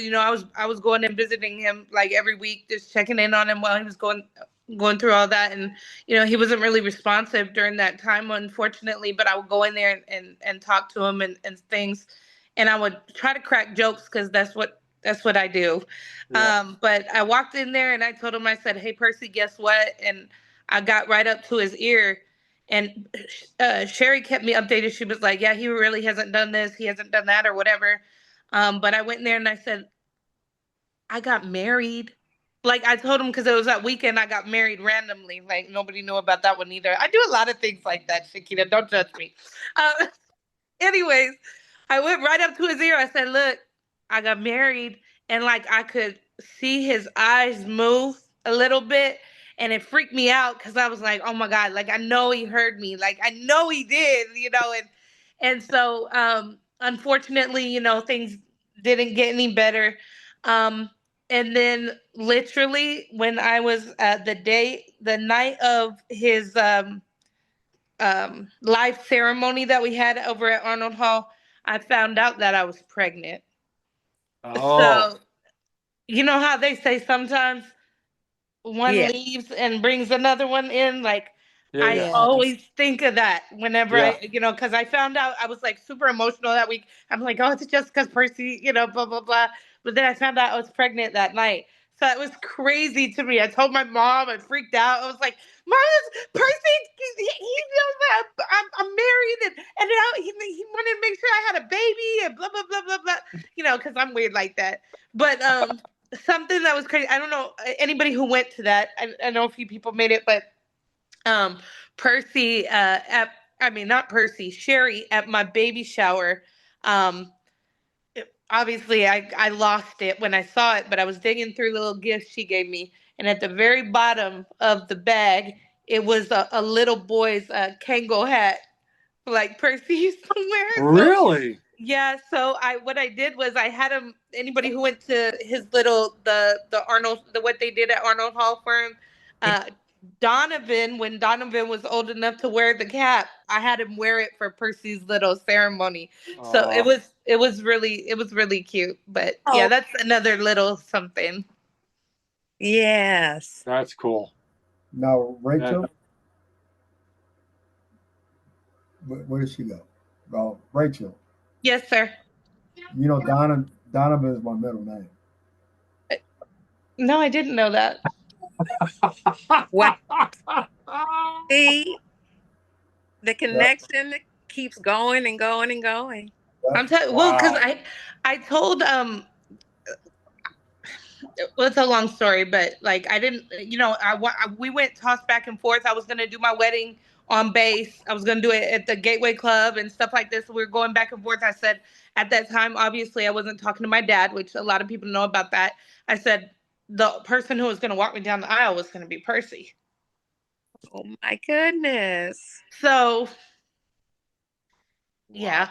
Speaker 6: I was going and visiting him like every week, just checking in on him while he was going through all that. And he wasn't really responsive during that time, unfortunately. But I would go in there and talk to him and things, and I would try to crack jokes because that's what I do.
Speaker 3: Yeah.
Speaker 6: But I walked in there and I told him, I said, "Hey Percy, guess what?" And I got right up to his ear, and Sherry kept me updated. She was like, "Yeah, he really hasn't done this, he hasn't done that, or whatever." But I went in there and I said, "I got married." Like I told him because it was that weekend I got married randomly. Like nobody knew about that one either. I do a lot of things like that, Shakita. Don't judge me. Uh, Anyways, I went right up to his ear. I said, "Look, I got married." And like I could see his eyes move a little bit. And it freaked me out because I was like, "Oh my God, like I know he heard me. Like I know he did. And so unfortunately, things didn't get any better. Um, and then literally when I was the night of his live ceremony that we had over at Arnold Hall, I found out that I was pregnant.
Speaker 3: Oh,
Speaker 6: So, you know how they say sometimes one
Speaker 5: Yeah.
Speaker 6: leaves and brings another one in? Like,
Speaker 3: yeah,
Speaker 6: I
Speaker 3: yeah,
Speaker 5: Yes.
Speaker 6: always think of that whenever
Speaker 3: yeah.
Speaker 6: because I found out I was like super emotional that week. I'm like, oh, it's just because Percy, blah, blah, blah. But then I found out I was pregnant that night. So it was crazy to me. I told my mom, I freaked out. I was like, Mom, Percy, he knows that I'm married and now he wanted to make sure I had a baby and blah, blah, blah, blah, blah, because I'm weird like that. But something that was crazy. I don't know anybody who went to that. I know a few people made it, but um Percy I mean not Percy, Sherry at my baby shower. Um Obviously I lost it when I saw it, but I was digging through the little gifts she gave me, and at the very bottom of the bag it was a little boy's Kango hat like Percy used to wear. So
Speaker 3: Really?
Speaker 6: yeah, so what I did was I had him. Anybody who went to his little the Arnold what they did at Arnold Hall for him, uh, Donovan, when Donovan was old enough to wear the cap, I had him wear it for Percy's little ceremony. So
Speaker 3: Uh,
Speaker 6: it was really cute. But yeah,
Speaker 5: Oh,
Speaker 6: that's another little something.
Speaker 5: yes.
Speaker 3: that's cool.
Speaker 2: Now,
Speaker 3: That,
Speaker 2: Rachel, where did she go? Well, Rachel,
Speaker 6: Yes, sir.
Speaker 2: Donovan is my middle name.
Speaker 6: No, I didn't know that.
Speaker 5: Well, see, the
Speaker 2: Yep,
Speaker 5: connection keeps going and going and going.
Speaker 2: yep.
Speaker 6: I'm telling. Well, because
Speaker 3: wow.
Speaker 6: I told well, it's a long story, but like I didn't, we went tossed back and forth. I was gonna do my wedding on base. I was gonna do it at the Gateway Club and stuff like this. We were going back and forth. I said at that time, obviously, I wasn't talking to my dad, which a lot of people know about that. I said the person who was gonna walk me down the aisle was gonna be Percy.
Speaker 5: Oh my goodness.
Speaker 6: So
Speaker 3: Wow.
Speaker 6: yeah,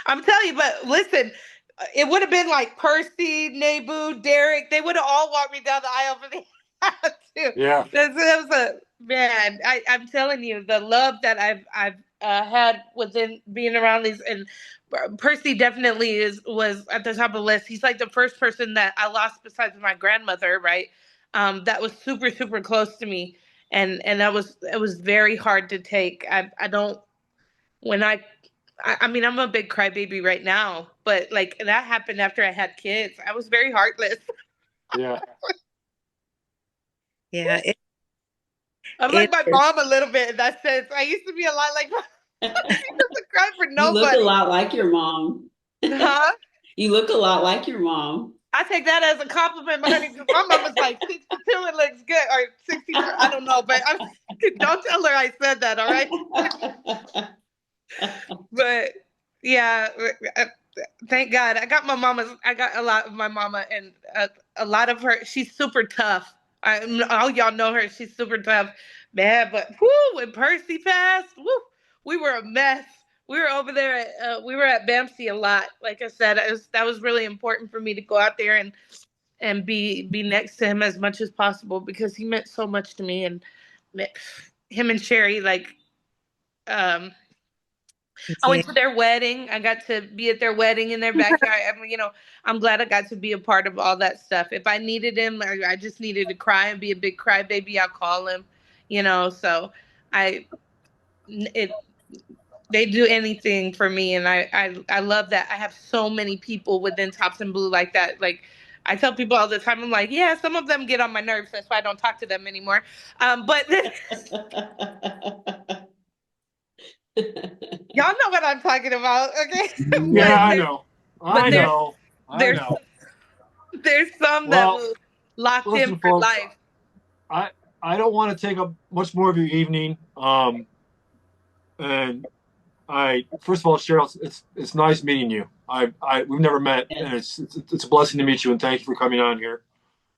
Speaker 6: I'm telling you, but listen, it would have been like Percy, Nebu, Derek. They would have all walked me down the aisle for the too.
Speaker 3: Yeah.
Speaker 6: That was a man. I'm telling you, the love that I've had within being around these, and Percy definitely was at the top of the list. He's like the first person that I lost besides my grandmother, right? That was super super close to me, and it was very hard to take. I don't when I mean, I'm a big crybaby right now, but like that happened after I had kids. I was very heartless.
Speaker 3: Yeah.
Speaker 5: Yeah,
Speaker 6: I'm
Speaker 5: it
Speaker 6: like my
Speaker 5: is.
Speaker 6: mom a little bit in that sense. I used to be a lot like my she doesn't cry for
Speaker 4: You look a
Speaker 6: nobody.
Speaker 4: lot like your mom.
Speaker 6: Huh?
Speaker 4: You look a lot like your mom.
Speaker 6: I take that as a compliment, my honey, because my mom is like 62 and looks good, or 63. I don't know, but don't tell her I said that, all right? But yeah, thank God I got a lot of my mama, and a lot of her. She's super tough. All y'all know her. She's super tough, man. But whoo, when Percy passed, whoo, we were a mess. We were over there we were at Bamsey a lot. Like I said, that was really important for me to go out there and be next to him as much as possible because he meant so much to me. And him and Sherry, like, um, I
Speaker 5: Yeah.
Speaker 6: went to their wedding. I got to be at their wedding in their backyard. I mean, I'm glad I got to be a part of all that stuff. If I needed him, I just needed to cry and be a big crybaby, I'll call him. So I it they do anything for me, and I love that. I have so many people within Tops and Blue like that. Like, I tell people all the time, I'm like, yeah, some of them get on my nerves. That's why I don't talk to them anymore. But y'all know what I'm talking about, okay?
Speaker 3: Yeah,
Speaker 2: Yeah.
Speaker 3: I
Speaker 6: there's
Speaker 3: know.
Speaker 6: but
Speaker 3: I know. I
Speaker 6: there's
Speaker 3: know.
Speaker 6: there's some that
Speaker 3: Well,
Speaker 6: will locked in
Speaker 3: listen,
Speaker 6: for
Speaker 3: folks.
Speaker 6: life.
Speaker 3: I I don't want to take up much more of your evening. And I first of all, Cheryl, it's nice meeting you. We've never met, and
Speaker 4: Yes.
Speaker 3: it's a blessing to meet you. And thank you for coming on here.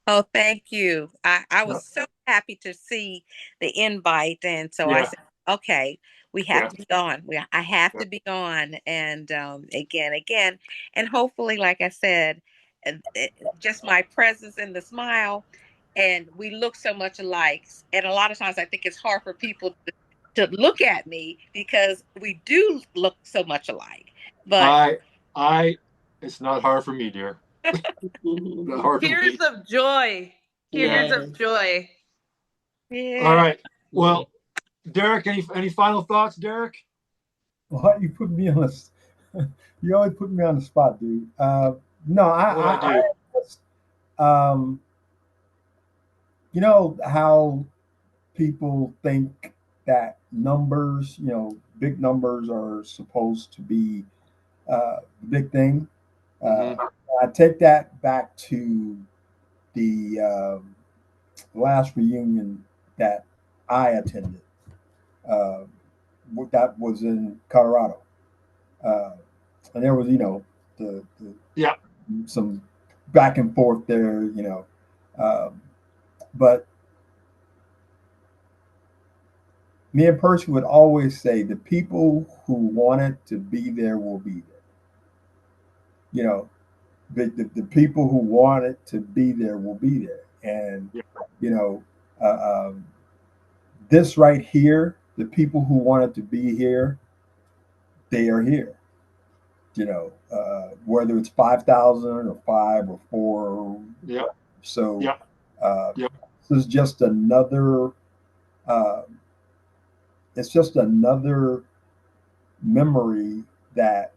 Speaker 5: Oh, thank you. I
Speaker 3: Yeah,
Speaker 5: was so happy to see the invite, and so I
Speaker 3: yeah,
Speaker 5: said, okay, we have
Speaker 3: yeah.
Speaker 5: to be on. I have
Speaker 3: Yeah.
Speaker 5: to be on, and again, and hopefully, like I said, just my presence and the smile, and we look so much alike. And a lot of times, I think it's hard for people to look at me because we do look so much alike. But
Speaker 3: I I it's not hard for me, dear. Not hard for
Speaker 6: Tears
Speaker 3: me.
Speaker 6: of joy.
Speaker 3: Yeah.
Speaker 6: Tears of
Speaker 4: Yes.
Speaker 6: joy.
Speaker 3: All
Speaker 5: yeah,
Speaker 3: right. Well, Derek, any final thoughts, Derek?
Speaker 2: Well, you put me on you always put me on the spot, dude. No,
Speaker 3: What I
Speaker 2: I
Speaker 3: do?
Speaker 2: just, um, you know how people think that numbers, big numbers are supposed to be the big thing. Uh,
Speaker 3: Hmm.
Speaker 2: I take that back to the last reunion that I attended. Uh, that was in Colorado, uh, and there was, the
Speaker 3: Yeah.
Speaker 2: some back and forth there, um, but me and Percy would always say the people who wanted to be there will be there. You know, the people who wanted to be there will be there, and
Speaker 3: Yeah.
Speaker 2: you know, um, this right here, the people who wanted to be here, they are here. Whether it's 5,000 or five or four.
Speaker 3: Yeah.
Speaker 2: So
Speaker 3: Yeah.
Speaker 2: uh,
Speaker 3: Yeah.
Speaker 2: this is just another. Uh, it's just another memory that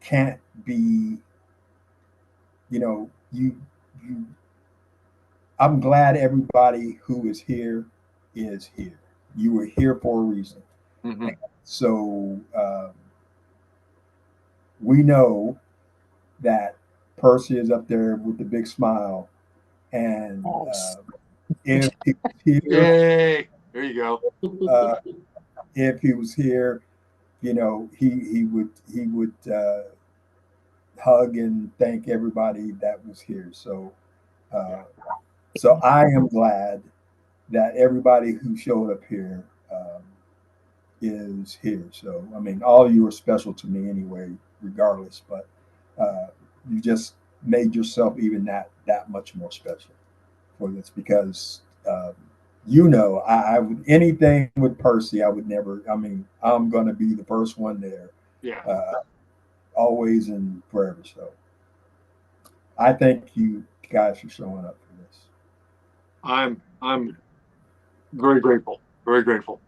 Speaker 2: can't be. You. I'm glad everybody who is here is here. You were here for a reason.
Speaker 3: Hmm.
Speaker 2: So we know that Percy is up there with the big smile, and if he was here,
Speaker 3: Yay! There you go.
Speaker 2: uh, if he was here, he would hug and thank everybody that was here. So
Speaker 3: Yeah.
Speaker 2: uh, so I am glad that everybody who showed up here is here. So I mean, all of you are special to me anyway, regardless. But you just made yourself even that much more special for this because I would anything with Percy, I would never. I mean, I'm gonna be the first one there,
Speaker 3: Yeah.
Speaker 2: uh, always and forever. So I thank you guys for showing up for this.
Speaker 3: I'm very grateful. Very grateful.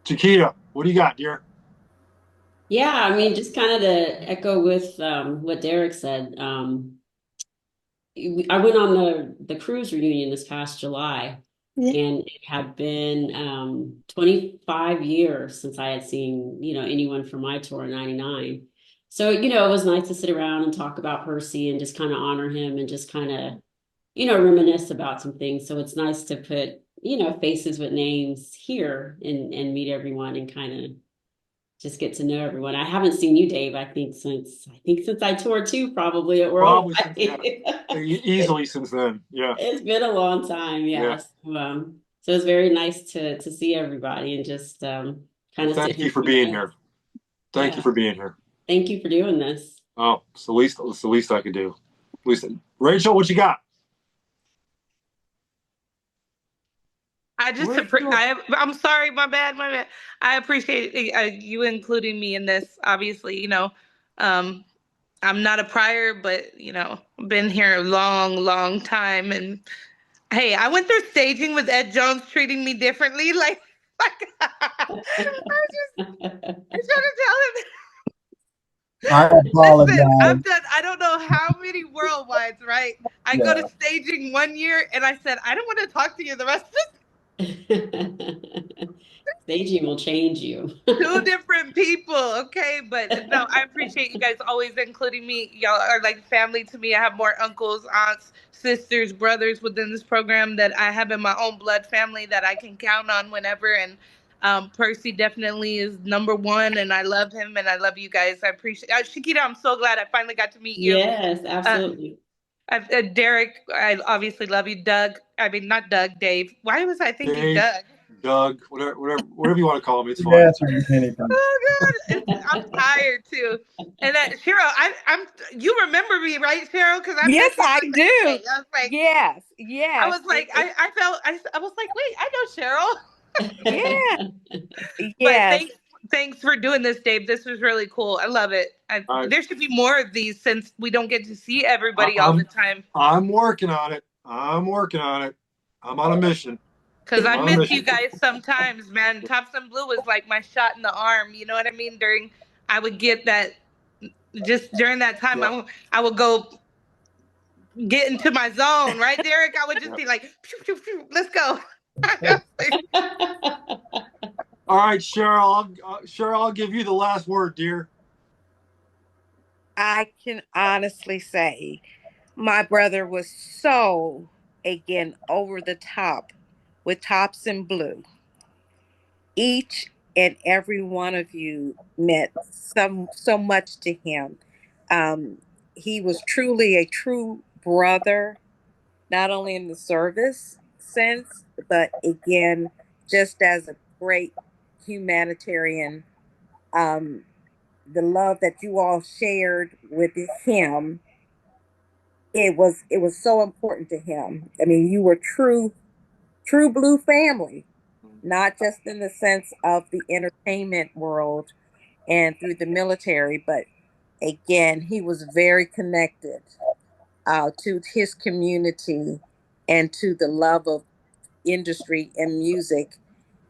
Speaker 3: Chiquita, what do you got, dear?
Speaker 4: Yeah, I mean, just kind of to echo with what Derek said. I went on the cruise reunion this past July,
Speaker 5: yeah.
Speaker 4: and it had been 25 years since I had seen, anyone from my tour in 99. So, it was nice to sit around and talk about Percy and just kind of honor him and just kind of, reminisce about some things. So it's nice to put, faces with names here and meet everyone and kind of just get to know everyone. I haven't seen you, Dave, I think since I toured too, probably at
Speaker 3: Probably
Speaker 4: Worldwide.
Speaker 3: easily since then. Yeah.
Speaker 4: It's been a long time,
Speaker 3: Yeah.
Speaker 4: So it's very nice to see everybody and just kind of
Speaker 3: Thank you for being here. Thank you for being here.
Speaker 4: Thank you for doing this.
Speaker 3: Oh, it's the least I could do. At least, Rachel, what you got?
Speaker 6: I'm sorry, my bad. I appreciate you including me in this. Obviously, I'm not a prior, but been here a long, long time. And hey, I went through staging with Ed Jones treating me differently. I was trying to tell him.
Speaker 2: I apologize.
Speaker 6: Listen, I've done I don't know how many worldwides, right? I go to staging one year and I said, I don't want to talk to you the rest of
Speaker 4: Staging will change you.
Speaker 6: Two different people, okay? But no, I appreciate you guys always including me. Y'all are like family to me. I have more uncles, aunts, sisters, brothers within this program that I have in my own blood family that I can count on whenever. And Percy definitely is number one, and I love him, and I love you guys. I appreciate Shakita. I'm so glad I finally got to meet you.
Speaker 4: Yes, absolutely.
Speaker 6: Derek, I obviously love you. Doug, I mean not Doug, Dave. Why was I thinking
Speaker 3: Dave,
Speaker 6: Doug?
Speaker 3: Doug, whatever you want to call me, it's fine.
Speaker 2: Yes, anything.
Speaker 6: Oh God, I'm tired too. And Cheryl, I'm. You remember me, right, Cheryl? Because I
Speaker 5: Yes,
Speaker 6: met you
Speaker 5: I
Speaker 6: the
Speaker 5: do.
Speaker 6: same day. I was like,
Speaker 5: Yes,
Speaker 6: I
Speaker 5: yes.
Speaker 6: was like, I felt, I was like, wait, I know Cheryl.
Speaker 5: Yeah.
Speaker 6: But
Speaker 5: Yes.
Speaker 6: thanks for doing this, Dave. This was really cool. I love it. There should be more of these since we don't get to see everybody all the time.
Speaker 3: I'm working on it. I'm on a mission.
Speaker 6: Because I miss you guys sometimes, man. Tops and Blue was like my shot in the arm. You know what I mean? I would get that just during that time.
Speaker 3: Yeah.
Speaker 6: I would go get into my zone, right, Derek? I would just be like, pew, pew, pew, let's go.
Speaker 3: All right, Cheryl. I'll give you the last word, dear.
Speaker 5: I can honestly say my brother was so, again, over the top with Tops and Blue. Each and every one of you meant so much to him. Um, he was truly a true brother, not only in the service sense, but again, just as a great humanitarian. The love that you all shared with him, it was so important to him. I mean, you were true blue family, not just in the sense of the entertainment world and through the military, but again, he was very connected to his community and to the love of industry and music.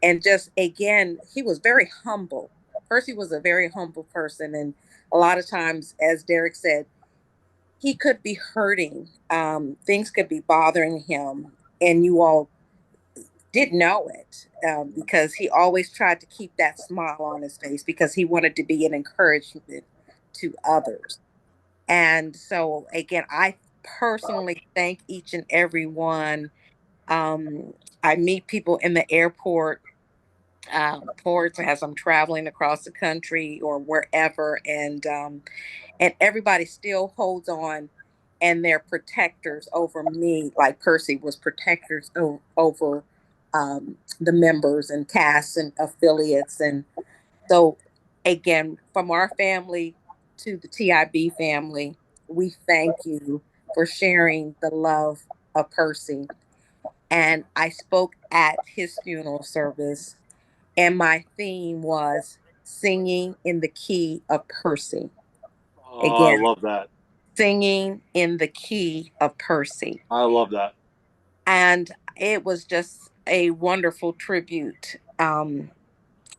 Speaker 5: And just again, he was very humble. Percy was a very humble person. And a lot of times, as Derek said, he could be hurting. Things could be bothering him. And you all didn't know it because he always tried to keep that smile on his face because he wanted to be an encouragement to others. And so, again, I personally thank each and every one. I meet people in the airport, ports as I'm traveling across the country or wherever, and everybody still holds on, and they're protectors over me, like Percy was protectors over the members and casts and affiliates, and so again, from our family to the TIB family, we thank you for sharing the love of Percy. And I spoke at his funeral service, and my theme was singing in the key of Percy.
Speaker 3: Oh, I
Speaker 5: Again,
Speaker 3: love that.
Speaker 5: singing in the key of Percy.
Speaker 3: I love that.
Speaker 5: And it was just a wonderful tribute.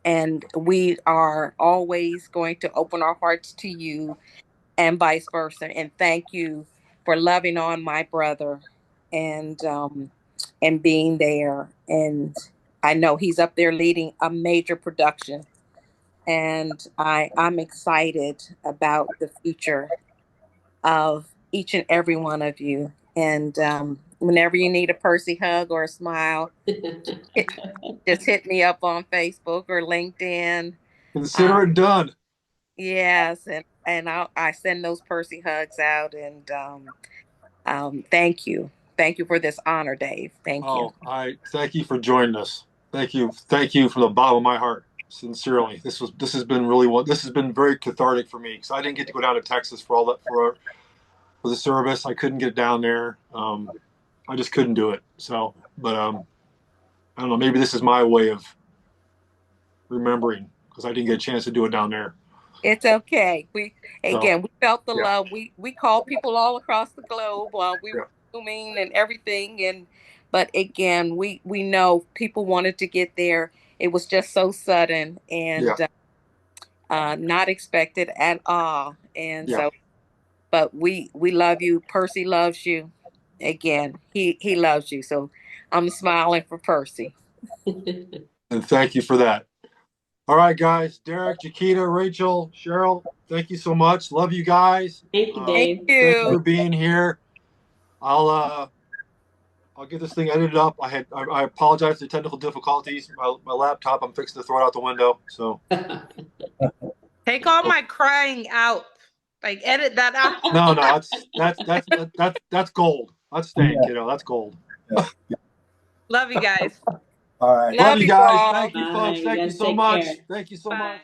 Speaker 5: And we are always going to open our hearts to you and vice versa. And thank you for loving on my brother and being there. And I know he's up there leading a major production. And I'm excited about the future of each and every one of you. And whenever you need a Percy hug or a smile, just hit me up on Facebook or LinkedIn.
Speaker 3: Consider it done.
Speaker 5: Yes, and I send those Percy hugs out, and thank you for this honor, Dave. Thank you.
Speaker 3: Oh, I thank you for joining us. Thank you from the bottom of my heart. Sincerely, this has been very cathartic for me because I didn't get to go down to Texas for all that for the service. I couldn't get down there. I just couldn't do it. So, but I don't know. Maybe this is my way of remembering because I didn't get a chance to do it down there.
Speaker 5: It's okay. We felt the
Speaker 3: Yeah.
Speaker 5: love. We called people all across the globe while we
Speaker 3: Yeah.
Speaker 5: were zooming and everything, but again, we know people wanted to get there. It was just so sudden and not expected at all. And
Speaker 3: Yeah.
Speaker 5: so, but we love you. Percy loves you. Again, he loves you. So I'm smiling for Percy.
Speaker 3: And thank you for that. All right, guys. Derek, Chiquita, Rachel, Cheryl, thank you so much. Love you guys.
Speaker 4: Thank you, Dave.
Speaker 5: Thank
Speaker 3: Thank you
Speaker 5: you.
Speaker 3: for being here. I'll get this thing edited up. I apologize for the technical difficulties. My laptop, I'm fixing to throw it out the window. So
Speaker 6: Take all my crying out. Like edit that out.
Speaker 3: no, that's gold. That's staying, kiddo. That's gold.
Speaker 6: Love you guys.
Speaker 2: All right.
Speaker 3: Love you guys.
Speaker 5: all.
Speaker 3: Thank you, folks.
Speaker 4: Bye.
Speaker 3: Thank you
Speaker 4: Guys,
Speaker 3: so
Speaker 4: take
Speaker 3: much.
Speaker 4: care.
Speaker 3: Thank you so
Speaker 6: Bye.
Speaker 3: much.